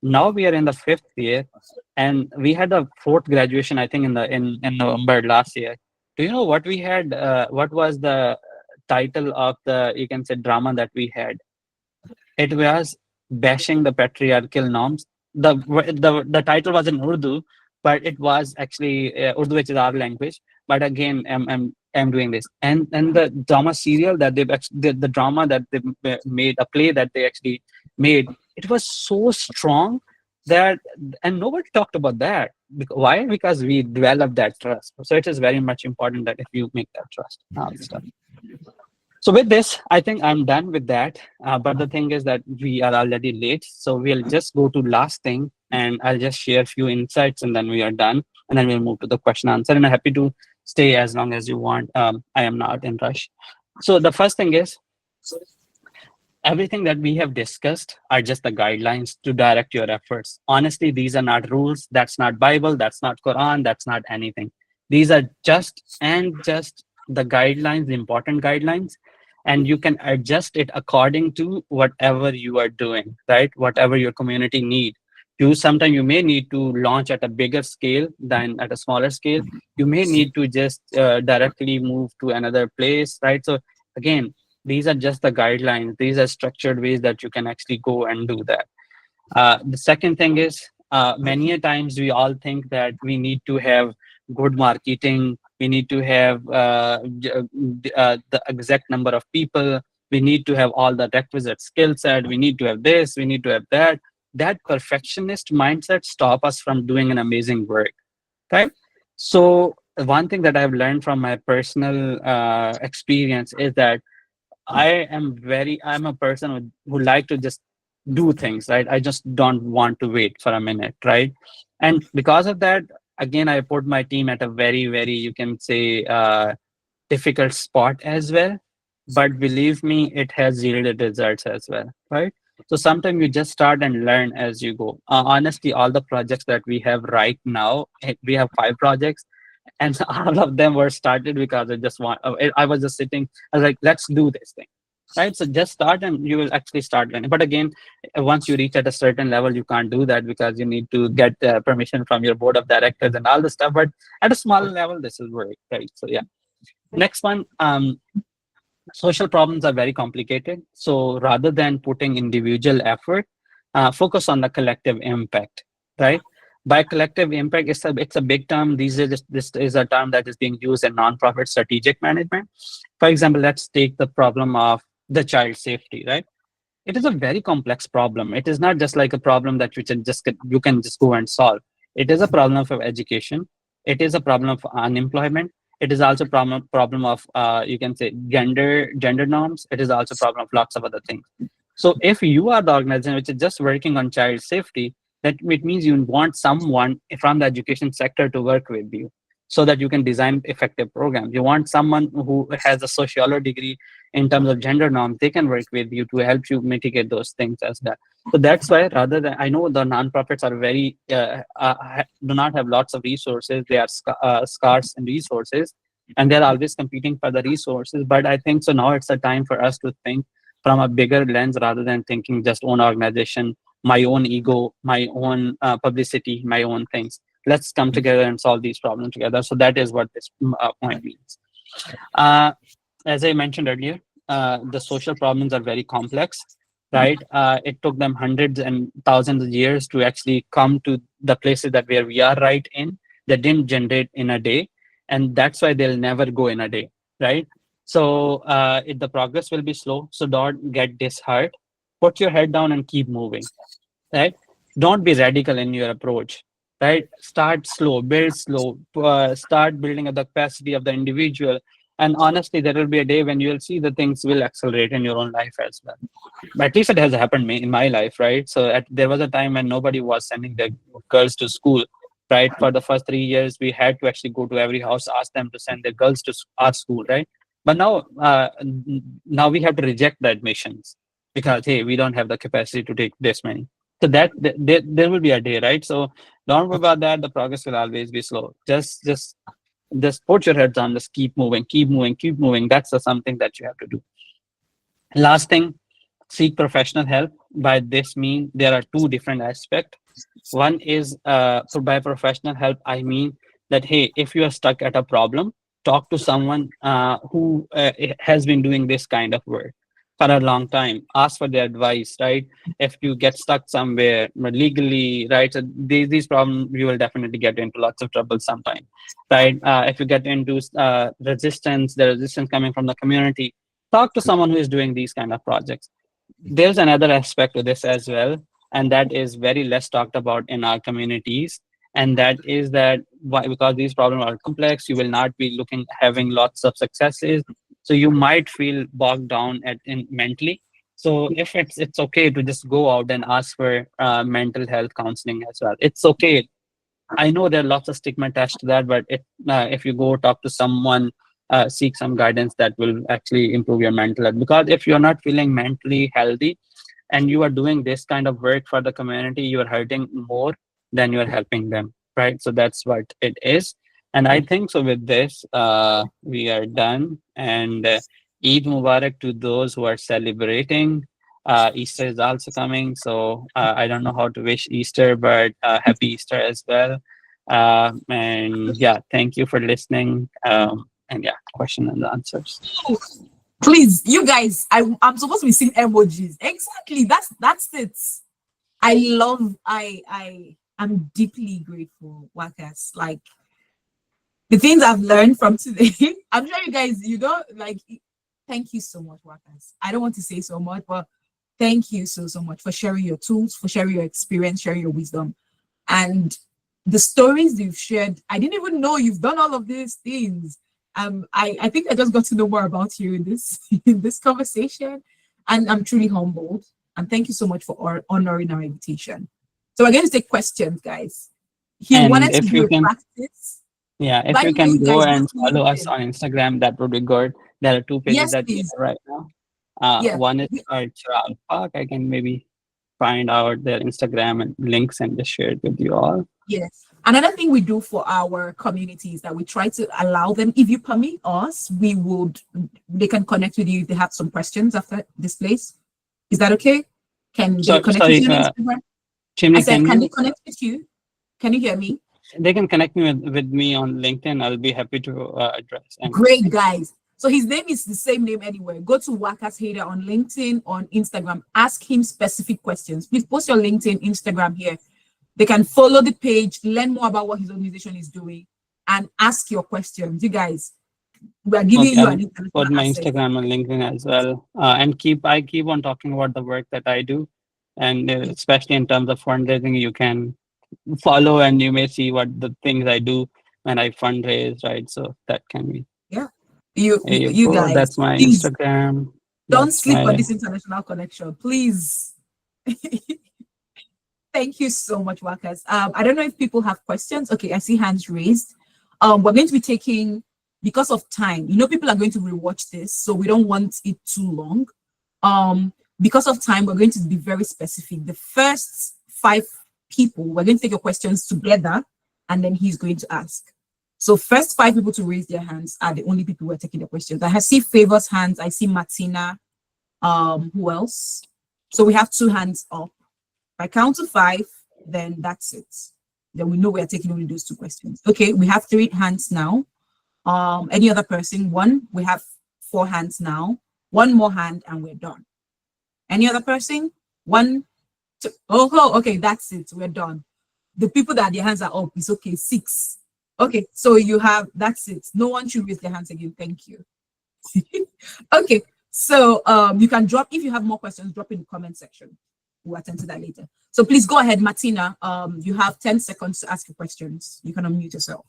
Now we are in the fifth year, and we had a fourth graduation, I think, in November last year. Do you know what we had? What was the title of the, you can say, drama that we had? It was bashing the patriarchal norms. The title was in Urdu, but it was actually Urdu, which is our language. But again, I'm doing this, and the drama serial that the drama that they made, a play that they actually made, it was so strong that, and nobody talked about that. Why? Because we developed that trust. So it is very much important that if you make that trust, all this stuff. So with this, I think I'm done with that. But the thing is that we are already late. So we'll just go to last thing, and I'll just share a few insights, and then we are done. And then we'll move to the question answer. And I'm happy to stay as long as you want. I am not in rush. So the first thing is, everything that we have discussed are just the guidelines to direct your efforts. Honestly, these are not rules. That's not Bible. That's not Quran. That's not anything. These are just the guidelines, the important guidelines, and you can adjust it according to whatever you are doing, right? Whatever your community need. Sometimes you may need to launch at a bigger scale than at a smaller scale. You may need to just directly move to another place, right? So again, these are just the guidelines. These are structured ways that you can actually go and do that. The second thing is, many a times we all think that we need to have good marketing. We need to have the exact number of people. We need to have all the requisite skill set. We need to have this. We need to have that. That perfectionist mindset stop us from doing an amazing work, right? So one thing that I've learned from my personal experience is that I'm a person who like to just do things, right? I just don't want to wait for a minute, right? And because of that, again, I put my team at a very, very, you can say, difficult spot as well. But believe me, it has yielded results as well, right? So sometimes you just start and learn as you go. Honestly, all the projects that we have right now, we have 5 projects, and all of them were started because I was just sitting. I was like, let's do this thing, right? So just start, and you will actually start learning. But again, once you reach at a certain level, you can't do that because you need to get permission from your board of directors and all the stuff. But at a smaller level, this is right. So yeah. Next one. Social problems are very complicated. So rather than putting individual effort, focus on the collective impact, right? By collective impact, it's a big term. This is a term that is being used in nonprofit strategic management. For example, let's take the problem of the child safety, right? It is a very complex problem. It is not just like a problem that you can just go and solve. It is a problem of education. It is a problem of unemployment. It is also problem of you can say gender norms. It is also problem of lots of other things. So if you are the organization which is just working on child safety, that it means you want someone from the education sector to work with you so that you can design effective programs. You want someone who has a sociology degree in terms of gender norms. They can work with you to help you mitigate those things as well. So that's why, rather than, I know the nonprofits are very do not have lots of resources. They are scarce in resources, and they're always competing for the resources. But I think so now it's a time for us to think from a bigger lens rather than thinking just own organization, my own ego, my own publicity, my own things. Let's come together and solve these problems together. So that is what this point means. As I mentioned earlier, the social problems are very complex, right? It took them hundreds and thousands of years to actually come to the places that where we are right in. That didn't generate in a day, and that's why they'll never go in a day, right? So the progress will be slow. So don't get disheartened. Put your head down and keep moving, right? Don't be radical in your approach, right? Start slow, build slow, start building up the capacity of the individual. And honestly, there will be a day when you'll see the things will accelerate in your own life as well. But at least it has happened in my life, right? So there was a time when nobody was sending their girls to school, right? For the first 3 years, we had to actually go to every house, ask them to send their girls to our school, right? But now we have to reject the admissions because, hey, we don't have the capacity to take this many. So there will be a day, right? So don't worry about that. The progress will always be slow. Just put your heads on. Just keep moving, keep moving, keep moving. That's something that you have to do. Last thing, seek professional help. By this mean there are two different aspects. One is by professional help, I mean that, hey, if you are stuck at a problem, talk to someone who has been doing this kind of work for a long time. Ask for their advice, right? If you get stuck somewhere legally, right? So these problems, you will definitely get into lots of trouble sometime, right? If you get into the resistance coming from the community, talk to someone who is doing these kind of projects. There's another aspect to this as well, and that is very less talked about in our communities, and that is that because these problems are complex, you will not be having lots of successes, so you might feel bogged down in mentally. So if it's okay to just go out and ask for mental health counseling as well. It's okay. I know there are lots of stigma attached to that, but if you go talk to someone, seek some guidance, that will actually improve your mental health. Because if you're not feeling mentally healthy and you are doing this kind of work for the community, you are hurting more than you are helping them, right? So that's what it is. And I think so with this, we are done. And Eid Mubarak to those who are celebrating. Easter is also coming, so I don't know how to wish Easter, but happy Easter as well. And yeah, thank you for listening. And yeah, question and answers.
Please, you guys, I'm supposed to be seeing emojis. Exactly. That's it. I'm deeply grateful, Waqas. Like the things I've learned from today. I'm sure you guys, thank you so much, Waqas. I don't want to say so much, but thank you so much for sharing your tools, for sharing your experience, sharing your wisdom. And the stories you've shared, I didn't even know you've done all of these things. I think I just got to know more about you in this conversation, and I'm truly humbled. And thank you so much for honoring our invitation. So we're going to take questions, guys. He
And
wanted to
if
do
you
a
can,
practice.
yeah, if
By
you
the way,
can go
guys,
and
this
follow us
LinkedIn.
on Instagram, that would be good. There are two pages
Yes,
that we
please.
have right now.
Yeah.
One is Chiral Park. I can maybe find out their Instagram and links and just share it with you all.
Yes. Another thing we do for our community is that we try to allow them, if you permit us, they can connect with you if they have some questions after this place. Is that okay? Can they
So
connect with
sorry,
you on Instagram? I
Chimney,
said, can they connect with you? Can you hear me?
they can connect me with me on LinkedIn. I'll be happy to address.
Great, guys. So his name is the same name anywhere. Go to Waqas Haider on LinkedIn, on Instagram. Ask him specific questions. Please post your LinkedIn, Instagram here. They can follow the page, learn more about what his organization is doing, and ask your questions. You guys, we are giving you an international
put my
access.
Instagram and LinkedIn as well. And I keep on talking about the work that I do. And especially in terms of fundraising, you can follow and you may see what the things I do when I fundraise, right? So that can be.
Yeah.
You
You
go.
guys,
That's my
please
Instagram.
don't
That's
sleep on
my...
this international connection, please. Thank you so much, Waqas. I don't know if people have questions. Okay, I see hands raised. We're going to be taking, because of time, people are going to rewatch this, so we don't want it too long. because of time, we're going to be very specific. The first 5 people, we're going to take your questions together, and then he's going to ask. So first 5 people to raise their hands are the only people who are taking the questions. I see Favor's hands. I see Martina. Who else? So we have 2 hands up. If I count to 5, then that's it. Then we know we are taking only those 2 questions. Okay, we have 3 hands now. Any other person? 1. We have 4 hands now. 1 more hand, and we're done. Any other person? 1, 2. Oh, okay, that's it. We're done. The people that their hands are up, it's okay. 6. Okay, so you have, that's it. No one should raise their hands again. Thank you. Okay, so you can drop, if you have more questions, drop in the comment section. We'll attend to that later. So please go ahead, Martina. You have 10 seconds to ask your questions. You can unmute yourself.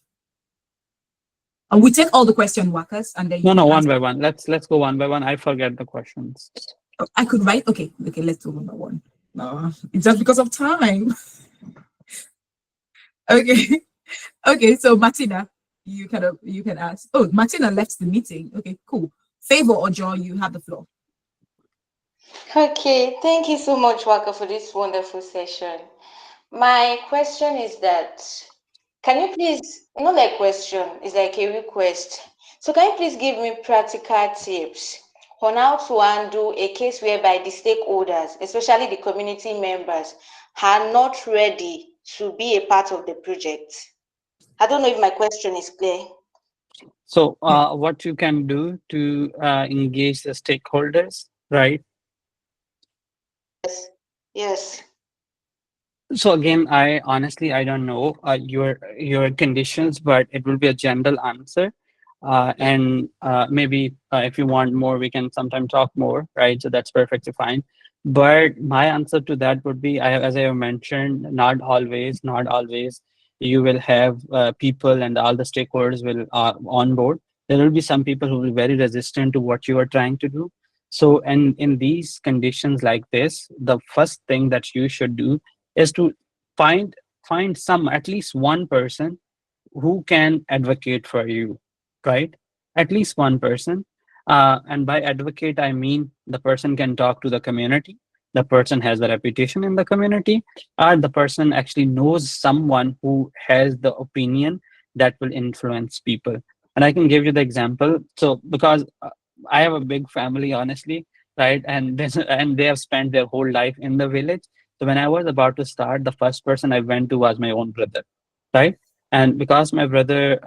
And we take all the question Waqas, and then
No, one by one. Let's go one by one. I forget the questions.
I could write. Okay, let's go one by one. It's just because of time. Okay, so Martina, you can ask. Oh, Martina left the meeting. Okay, cool. Favor or Joy, you have the floor.
Okay, thank you so much, Waka, for this wonderful session. My question is that, can you please, not like question, it's like a request. So can you please give me practical tips on how to handle a case whereby the stakeholders, especially the community members, are not ready to be a part of the project? I don't know if my question is clear.
So what you can do to engage the stakeholders, right?
Yes.
So again, I honestly don't know your conditions, but it will be a general answer. And maybe if you want more, we can sometime talk more, right? So that's perfectly fine. But my answer to that would be, as I have mentioned, not always. You will have people and all the stakeholders will on board. There will be some people who will be very resistant to what you are trying to do. So, and in these conditions like this, the first thing that you should do is to find some, at least one person who can advocate for you, right? At least one person. And by advocate, I mean the person can talk to the community, the person has a reputation in the community, or the person actually knows someone who has the opinion that will influence people. And I can give you the example. So because I have a big family, honestly, right? And and they have spent their whole life in the village. So when I was about to start, the first person I went to was my own brother, right? And because my brother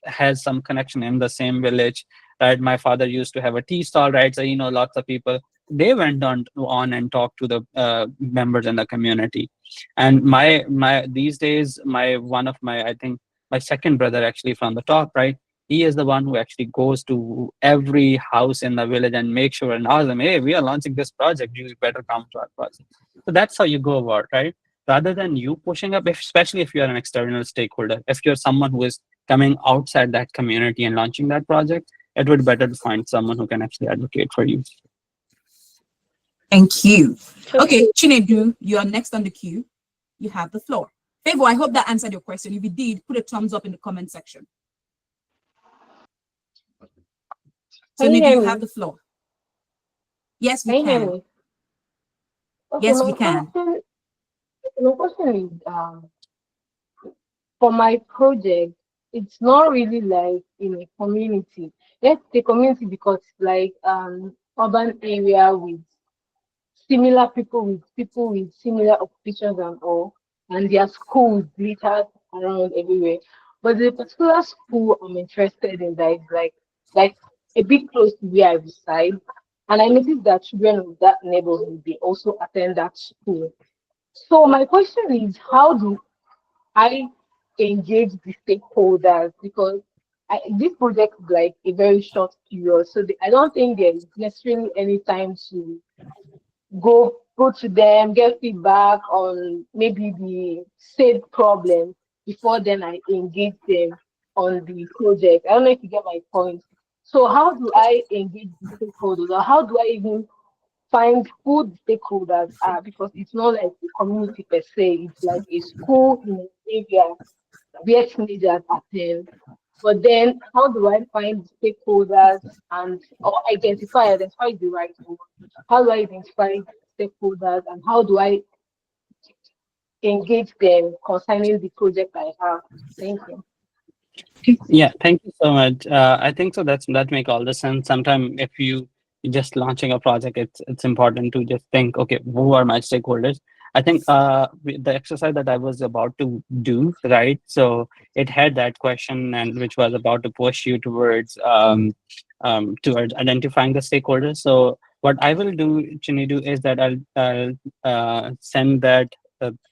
has some connection in the same village, right? My father used to have a tea stall, right? So lots of people. They went on and talked to the members in the community. And my these days, one of my, I think my second brother actually from the top, right? He is the one who actually goes to every house in the village and makes sure and asks them, hey, we are launching this project, you better come to our project. So that's how you go about, right? Rather than you pushing up, especially if you're an external stakeholder, if you're someone who is coming outside that community and launching that project, it would be better to find someone who can actually advocate for you.
Thank you. Okay, Chinedu, you are next on the queue. You have the floor. Favor, I hope that answered your question. If it did, put a thumbs up in the comment section. So Chinedu, you have the floor. Yes, we can.
Okay,
Yes, we can.
My question is, for my project, it's not really like in a community. Let's say community because it's like urban area with similar people with similar occupations and all, and their schools littered around everywhere. But the particular school I'm interested in that is like a bit close to where I reside, and I noticed that children of that neighborhood they also attend that school. So my question is, how do I engage the stakeholders? Because this project is like a very short period, so I don't think there is necessarily any time to go to them, get feedback on maybe the said problem before then I engage them on the project. I don't know if you get my point. So how do I engage the stakeholders, or how do I even find who the stakeholders are? Because it's not like a community per se, it's like a school in an area where teenagers attend. But then how do I find the stakeholders and or identify is the right word, how do I identify stakeholders, and how do I engage them concerning the project I have? Thank you.
Yeah, thank you so much. I think so. That make all the sense. Sometimes if you're just launching a project, it's important to just think, okay, who are my stakeholders? I think the exercise that I was about to do, right? So it had that question, and which was about to push you towards identifying the stakeholders. So what I will do, Chinidu, is that I'll send that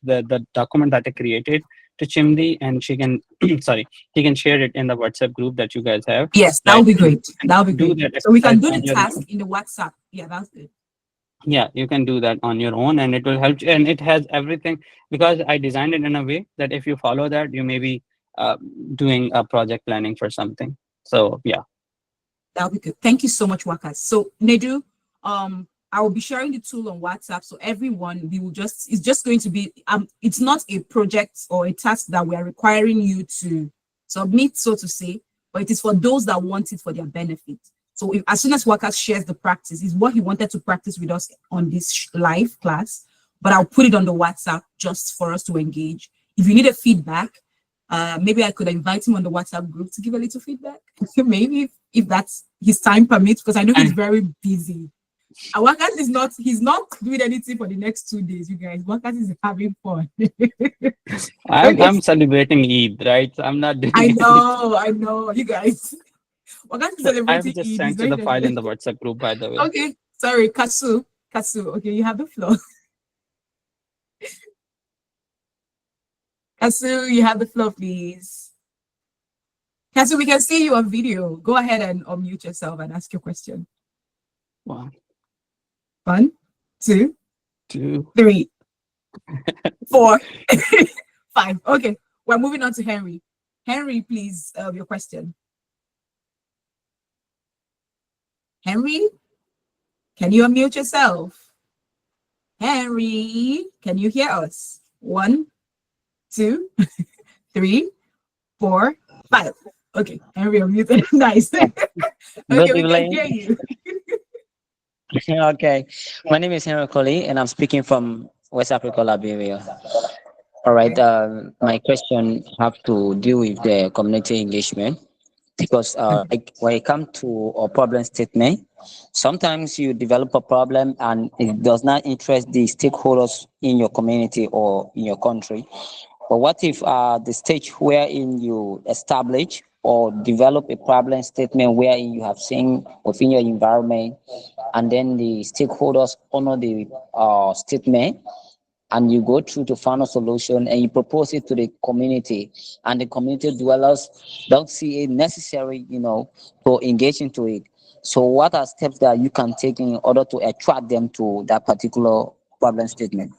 the document that I created to Chimdi, and she can sorry, he can share it in the WhatsApp group that you guys have.
Yes, that
Right?
would be great.
And
That would be
do
great.
that
So we can
exercise
do
on
the
your
task
own.
in the WhatsApp. Yeah, that's good.
Yeah, you can do that on your own, and it will help you. And it has everything, because I designed it in a way that if you follow that, you may be uh, doing a project planning for something. So yeah.
That'll be good. Thank you so much, Waqas. So Nedu, I will be sharing the tool on WhatsApp. So everyone, we will just, it's just going to be, it's not a project or a task that we are requiring you to submit, so to say, but it is for those that want it for their benefit. So if, as soon as Waqas shares the practice, is what he wanted to practice with us on this live class, but I'll put it on the WhatsApp just for us to engage. If you need a feedback, maybe I could invite him on the WhatsApp group to give a little feedback. Maybe if that's his time permits, because I know he's very busy. And Waqas is not, he's not doing anything for the next 2 days, you guys. Waqas is having fun. Okay.
I'm celebrating Eid, right? So I'm not doing
I
anything.
know, you guys. Waqas is
I've
celebrating
just
Eid. He's
sent you
very
the file in the WhatsApp group, by the way.
okay. Sorry, Kasu. Okay, you have the floor. Kasu, you have the floor, please. Kasu, we can see you on video. Go ahead and unmute yourself and ask your question.
1,
1, 2,
2.
3, 4, 5. Okay, we're moving on to Henry. Henry, please, your question. Henry, can you unmute yourself? Henry, can you hear us? 1, 2, 3, 4, 5. Okay, Henry unmuted. Nice. Okay,
Good
we can
evening.
hear you.
Okay, my name is Henry Colley, and I'm speaking from West Africa, Liberia. All right, my question have to do with the community engagement, because like when it comes to a problem statement, sometimes you develop a problem and it does not interest the stakeholders in your community or in your country. But what if the stage wherein you establish or develop a problem statement wherein you have seen within your environment, and then the stakeholders honor the statement, and you go through to find a solution and you propose it to the community, and the community dwellers don't see it necessary, to engage into it. So what are steps that you can take in order to attract them to that particular problem statement?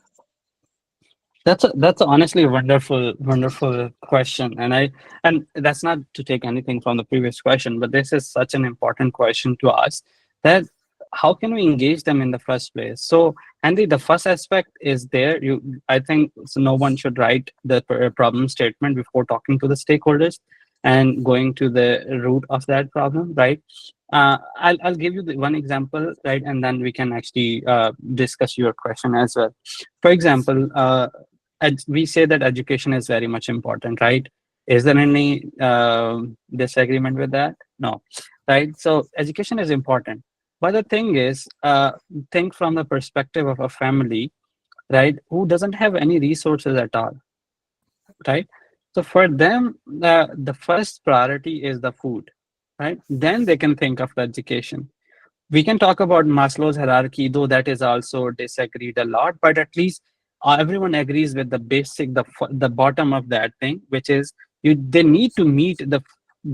That's honestly a wonderful question, and that's not to take anything from the previous question, but this is such an important question to ask, that how can we engage them in the first place? So, Andy, the first aspect is there. I think so. No one should write the problem statement before talking to the stakeholders and going to the root of that problem, right? I'll give you the one example, right, and then we can actually discuss your question as well. For example, we say that education is very much important, right? Is there any disagreement with that? No, right? So education is important. But the thing is, think from the perspective of a family, right, who doesn't have any resources at all, right? So for them, the first priority is the food, right? Then they can think of the education. We can talk about Maslow's hierarchy, though that is also disagreed a lot, but at least everyone agrees with the basic, the bottom of that thing, which is they need to meet the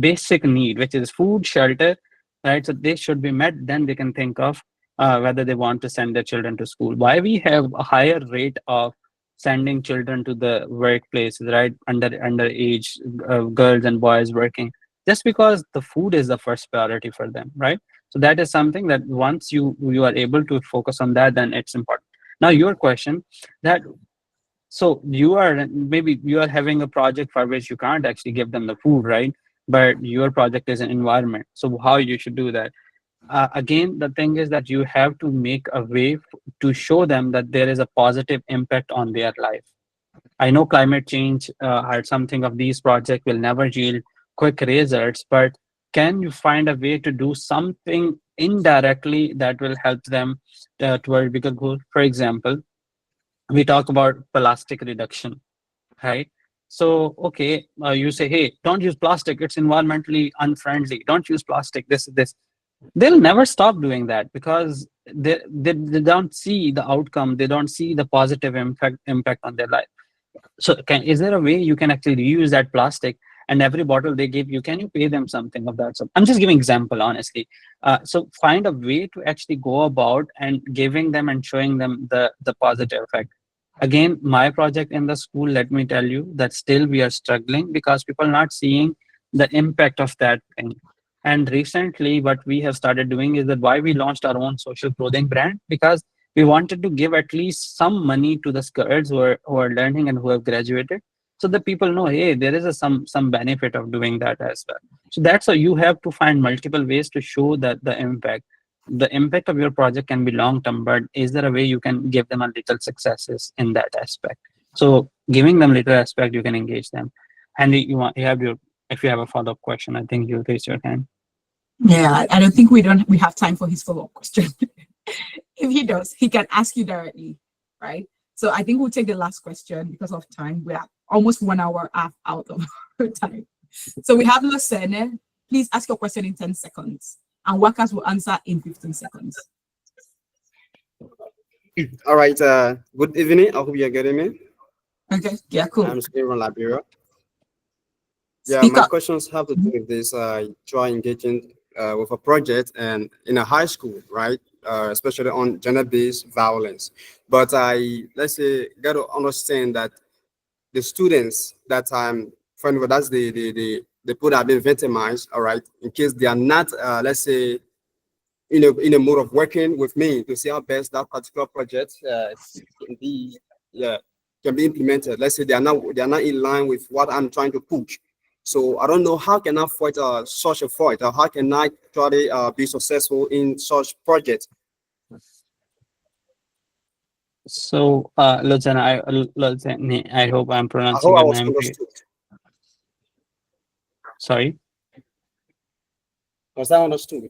basic need, which is food, shelter, right? So they should be met. Then they can think of whether they want to send their children to school. Why we have a higher rate of sending children to the workplaces, right? Underage girls and boys working, just because the food is the first priority for them, right? So that is something that once you are able to focus on that, then it's important. Now your question, that so maybe you are having a project for which you can't actually give them the food, right? But your project is an environment. So how you should do that? again, the thing is that you have to make a way to show them that there is a positive impact on their life. I know climate change or something of these projects will never yield quick results, but can you find a way to do something indirectly that will help them toward a bigger goal? For example, we talk about plastic reduction, right? So, okay, you say, hey, don't use plastic. It's environmentally unfriendly. Don't use plastic. This. They'll never stop doing that because they don't see the outcome. They don't see the positive impact on their life. So is there a way you can actually reuse that plastic, and every bottle they give you, can you pay them something of that? So I'm just giving example, honestly. So find a way to actually go about and giving them and showing them the positive effect. Again, my project in the school, let me tell you that still we are struggling because people are not seeing the impact of that thing. And recently, what we have started doing is that why we launched our own social clothing brand, because we wanted to give at least some money to the kids who are learning and who have graduated, so that people know, hey, there is some benefit of doing that as well. So that's how you have to find multiple ways to show that the impact of your project can be long term, but is there a way you can give them a little successes in that aspect? So giving them little aspect, you can engage them. And you have your, if you have a follow-up question, I think you'll raise your hand.
Yeah, I don't think we have time for his follow-up question. If he does, he can ask you directly, right? So I think we'll take the last question because of time. We are almost 1 hour out of our time. So we have Lucene. Please ask your question in 10 seconds. And Waqas will answer in 15 seconds.
All right. Good evening. I hope you're getting me.
Okay. Yeah, cool.
I'm speaking from Liberia. Yeah,
Speak
my
up.
questions have to do with this. Try engaging with a project and in a high school, right? Especially on gender-based violence. But let's say, got to understand that the students that I'm friendly with, that's the people that have been victimized, all right, in case they are not, let's say, in a mode of working with me to see how best that particular project can be, yeah, can be implemented. Let's say they are not in line with what I'm trying to push. So I don't know how can I fight such a fight, or how can I try to be successful in such projects.
So, Lozana, I hope I'm
I
pronouncing
hope I
your
was
name right.
understood.
Sorry.
Was that understood?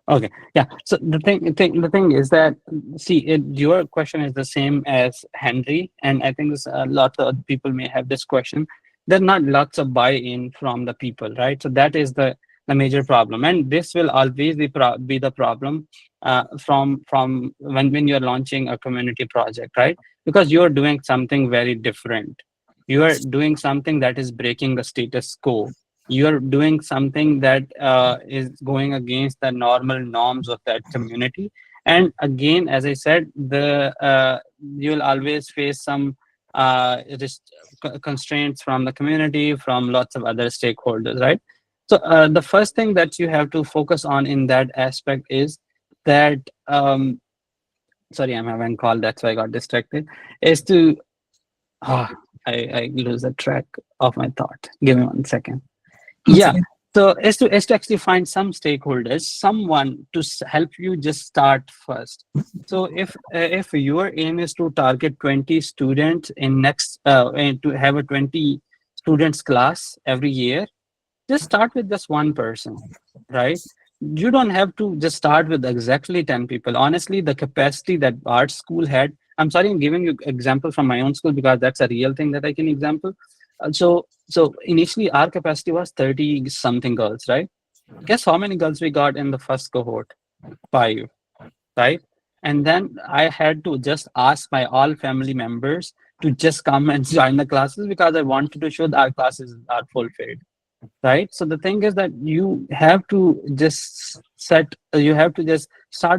Okay. Yeah. So the thing is that, see, your question is the same as Henry, and I think there's a lot of other people may have this question. There's not lots of buy-in from the people, right? So that is the major problem, and this will always be the problem from when you're launching a community project, right? Because you're doing something very different. You are doing something that is breaking the status quo. You're doing something that is going against the normal norms of that community. And again, as I said, you'll always face some constraints from the community, from lots of other stakeholders, right? So the first thing that you have to focus on in that aspect is that sorry, I'm having a call, that's why I got distracted, is to I lose the track of my thought. Give me 1 second. Yeah. So is to actually find some stakeholders, someone to help you just start first. So if your aim is to target 20 students in next and to have a 20 students class every year, just start with just one person, right? You don't have to just start with exactly 10 people. Honestly, the capacity that art school had, I'm sorry, I'm giving you example from my own school because that's a real thing that I can example. So initially our capacity was 30 something girls, right? Guess how many girls we got in the first cohort? 5, right? And then I had to just ask my all family members to just come and join the classes because I wanted to show that our classes are fulfilled, right? So the thing is that you have to just start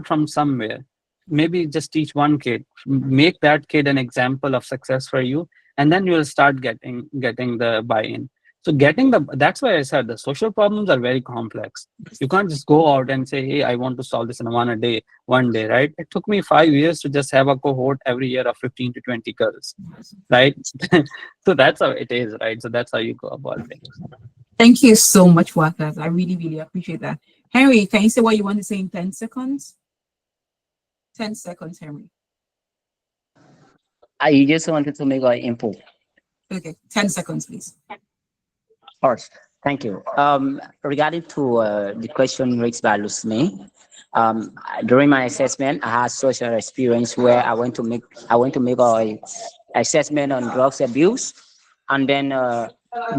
from somewhere. Maybe just teach one kid, make that kid an example of success for you, and then you will start getting the buy-in. So that's why I said the social problems are very complex. You can't just go out and say, hey, I want to solve this in one day, right? It took me 5 years to just have a cohort every year of 15 to 20 girls, right? So that's how it is, right? So that's how you go about things.
Thank you so much, Waqas. I really, really appreciate that. Henry, can you say what you want to say in 10 seconds? 10 seconds, Henry.
I just wanted to make an input.
Okay, 10 seconds, please.
Of course. Thank you. Regarding to the question raised by Lusme, during my assessment, I had social experience where I went to make a assessment on drugs abuse, and then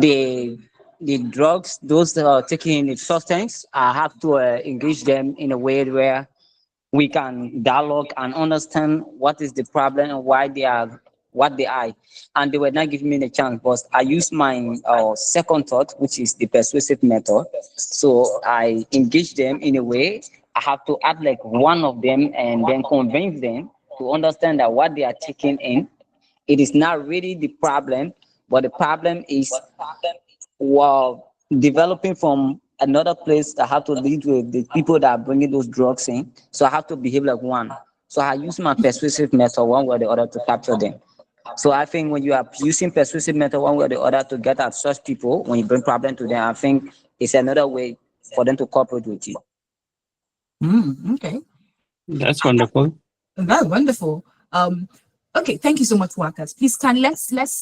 the drugs, those that are taking the substance, I have to engage them in a way where we can dialogue and understand what is the problem and why they are what they are. And they were not giving me the chance, but I used my second thought, which is the persuasive method. So I engage them in a way. I have to act like one of them and then convince them to understand that what they are taking in, it is not really the problem, but the problem is developing from another place. I have to lead with the people that are bringing those drugs in. So I have to behave like one. So I use my persuasive method one way or the other to capture them. So I think when you are using persuasive method one way or the other to get at such people, when you bring problem to them, I think it's another way for them to cooperate with you.
Okay.
That's wonderful.
That's wonderful. Okay, thank you so much, Waqas. Please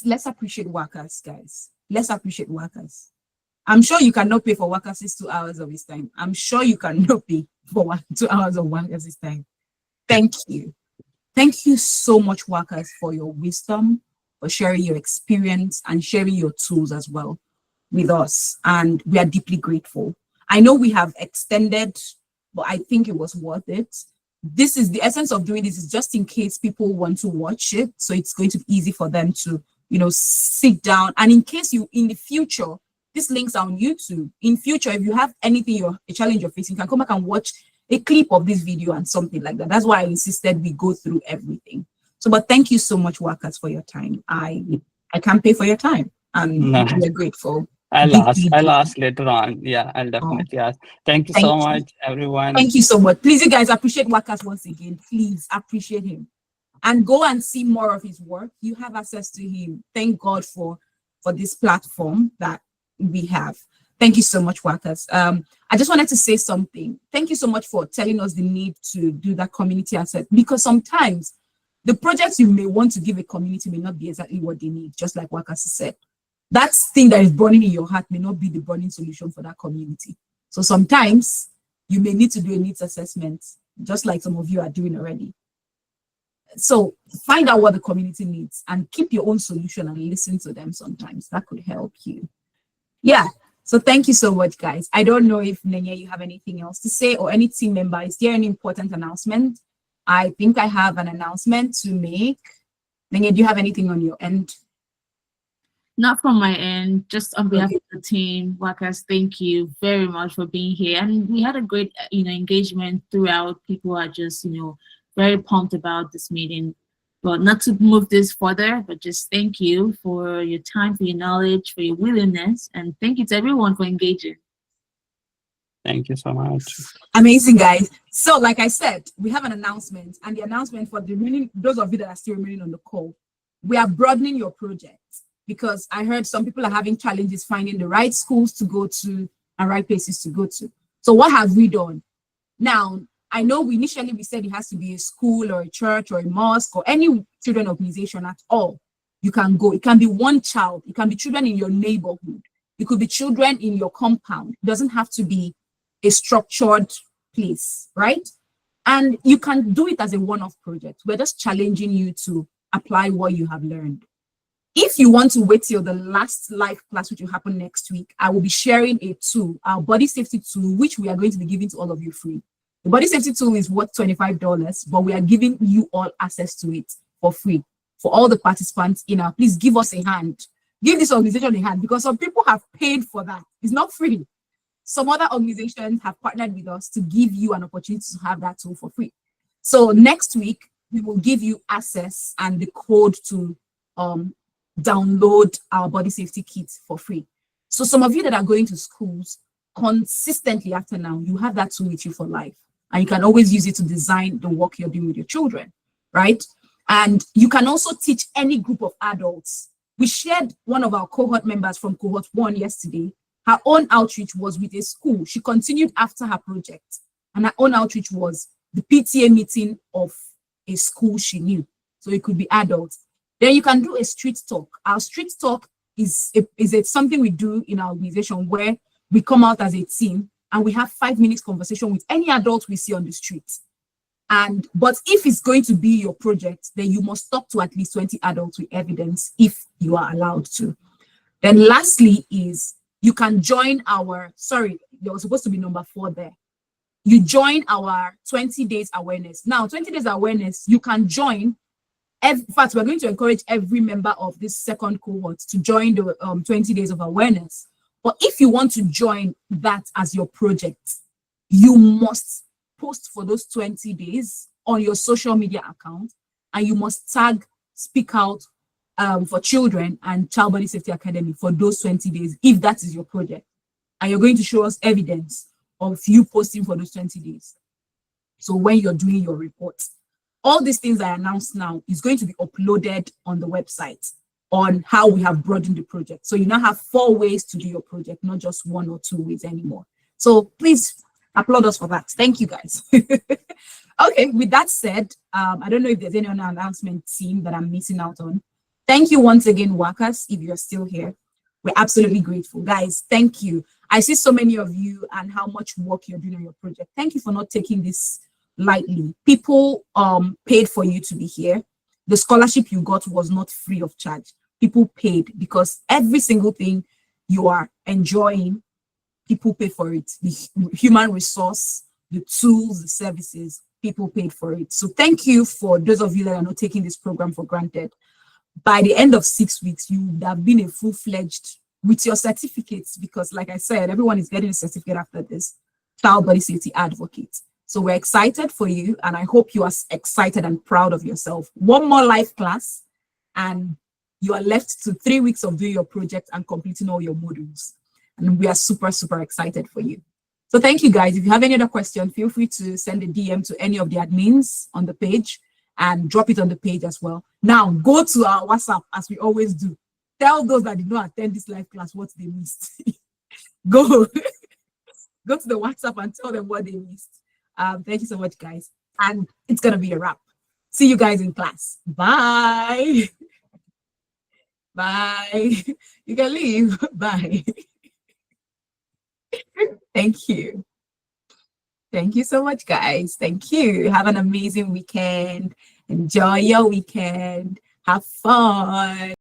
let's appreciate Waqas, guys. Let's appreciate Waqas. I'm sure you cannot pay for Waqas' 2 hours of his time. I'm sure you cannot pay for 2 hours of Waqas' time. Thank you. Thank you so much, Waqas, for your wisdom, for sharing your experience and sharing your tools as well with us. And we are deeply grateful. I know we have extended, but I think it was worth it. This is the essence of doing this, is just in case people want to watch it. So it's going to be easy for them to, sit down. And in case in the future, these links are on YouTube. In future, if you have anything, a challenge you're facing, you can come back and watch a clip of this video and something like that. That's why I insisted we go through everything. So, but thank you so much, Waqas, for your time. I can't pay for your time, and we're grateful.
I'll ask later on. Yeah, I'll definitely ask. Thank you so much, everyone.
Thank you so much. Please, you guys, appreciate Waqas once again. Please appreciate him. And go and see more of his work. You have access to him. Thank God for this platform that we have. Thank you so much, Waqas. I just wanted to say something. Thank you so much for telling us the need to do that community asset, because sometimes the projects you may want to give a community may not be exactly what they need, just like Waqas said. That thing that is burning in your heart may not be the burning solution for that community. So sometimes you may need to do a needs assessment, just like some of you are doing already. So find out what the community needs and keep your own solution and listen to them sometimes. That could help you. Yeah. So thank you so much, guys. I don't know if Nenya, you have anything else to say, or any team member. Is there any important announcement? I think I have an announcement to make. Nenya, do you have anything on your end?
Not from my end, just on behalf of the team. Waqas, thank you very much for being here. And we had a great, engagement throughout. People are just, very pumped about this meeting. But not to move this further, but just thank you for your time, for your knowledge, for your willingness, and thank you to everyone for engaging.
Thank you so much.
Amazing, guys. So, like I said, we have an announcement, and the announcement for the remaining, those of you that are still remaining on the call, we are broadening your project, because I heard some people are having challenges finding the right schools to go to and right places to go to. So what have we done? Now, I know initially we said it has to be a school or a church or a mosque or any children organization at all. You can go. It can be one child. It can be children in your neighborhood. It could be children in your compound. It doesn't have to be a structured place, right? And you can do it as a one-off project. We're just challenging you to apply what you have learned. If you want to wait till the last live class, which will happen next week, I will be sharing a tool, our body safety tool, which we are going to be giving to all of you free. The body safety tool is worth $25, but we are giving you all access to it for free. For all the participants in our, please give us a hand. Give this organization a hand, because some people have paid for that. It's not free. Some other organizations have partnered with us to give you an opportunity to have that tool for free. So next week, we will give you access and the code to download our body safety kits for free. So some of you that are going to schools consistently after now, you have that tool with you for life. And you can always use it to design the work you're doing with your children, right? And you can also teach any group of adults. We shared one of our cohort members from cohort 1 yesterday Her own outreach was with a school. She continued after her project, and her own outreach was the PTA meeting of a school she knew. So it could be adults. Then you can do a street talk. Our street talk is something we do in our organization where we come out as a team and we have 5 minutes conversation with any adult we see on the street. But if it's going to be your project, then you must talk to at least 20 adults with evidence if you are allowed to. Then lastly is you can join our, sorry, there was supposed to be number 4 there. You join our 20 days awareness. Now, 20 days awareness, you can join. In fact, we're going to encourage every member of this second cohort to join the 20 days of awareness. But if you want to join that as your project, you must post for those 20 days on your social media account, and you must tag Speak Out for Children and Child Body Safety Academy for those 20 days, if that is your project. And you're going to show us evidence of you posting for those 20 days. So when you're doing your report, all these things I announced now is going to be uploaded on the website on how we have broadened the project. So you now have 4 ways to do your project, not just 1 or 2 ways anymore. So please applaud us for that. Thank you, guys. Okay, with that said, I don't know if there's any other announcement team that I'm missing out on. Thank you once again, Waqas, if you're still here. We're absolutely grateful. Guys, thank you. I see so many of you and how much work you're doing on your project. Thank you for not taking this lightly. People paid for you to be here. The scholarship you got was not free of charge. People paid because every single thing you are enjoying, people pay for it. The human resource, the tools, the services, people paid for it. So thank you for those of you that are not taking this program for granted. By the end of 6 weeks, you would have been a full-fledged with your certificates, because like I said, everyone is getting a certificate after this, child body safety advocate. So we're excited for you, and I hope you are excited and proud of yourself. 1 more live class, and you are left to 3 weeks of doing your project and completing all your modules. And we are super, super excited for you. So thank you, guys. If you have any other question, feel free to send a DM to any of the admins on the page and drop it on the page as well. Now, go to our WhatsApp, as we always do. Tell those that did not attend this live class what they missed. Go to the WhatsApp and tell them what they missed. Thank you so much, guys. And it's going to be a wrap. See you guys in class. Bye. Bye. You can leave. Bye. Thank you. Thank you so much, guys. Thank you. Have an amazing weekend. Enjoy your weekend. Have fun.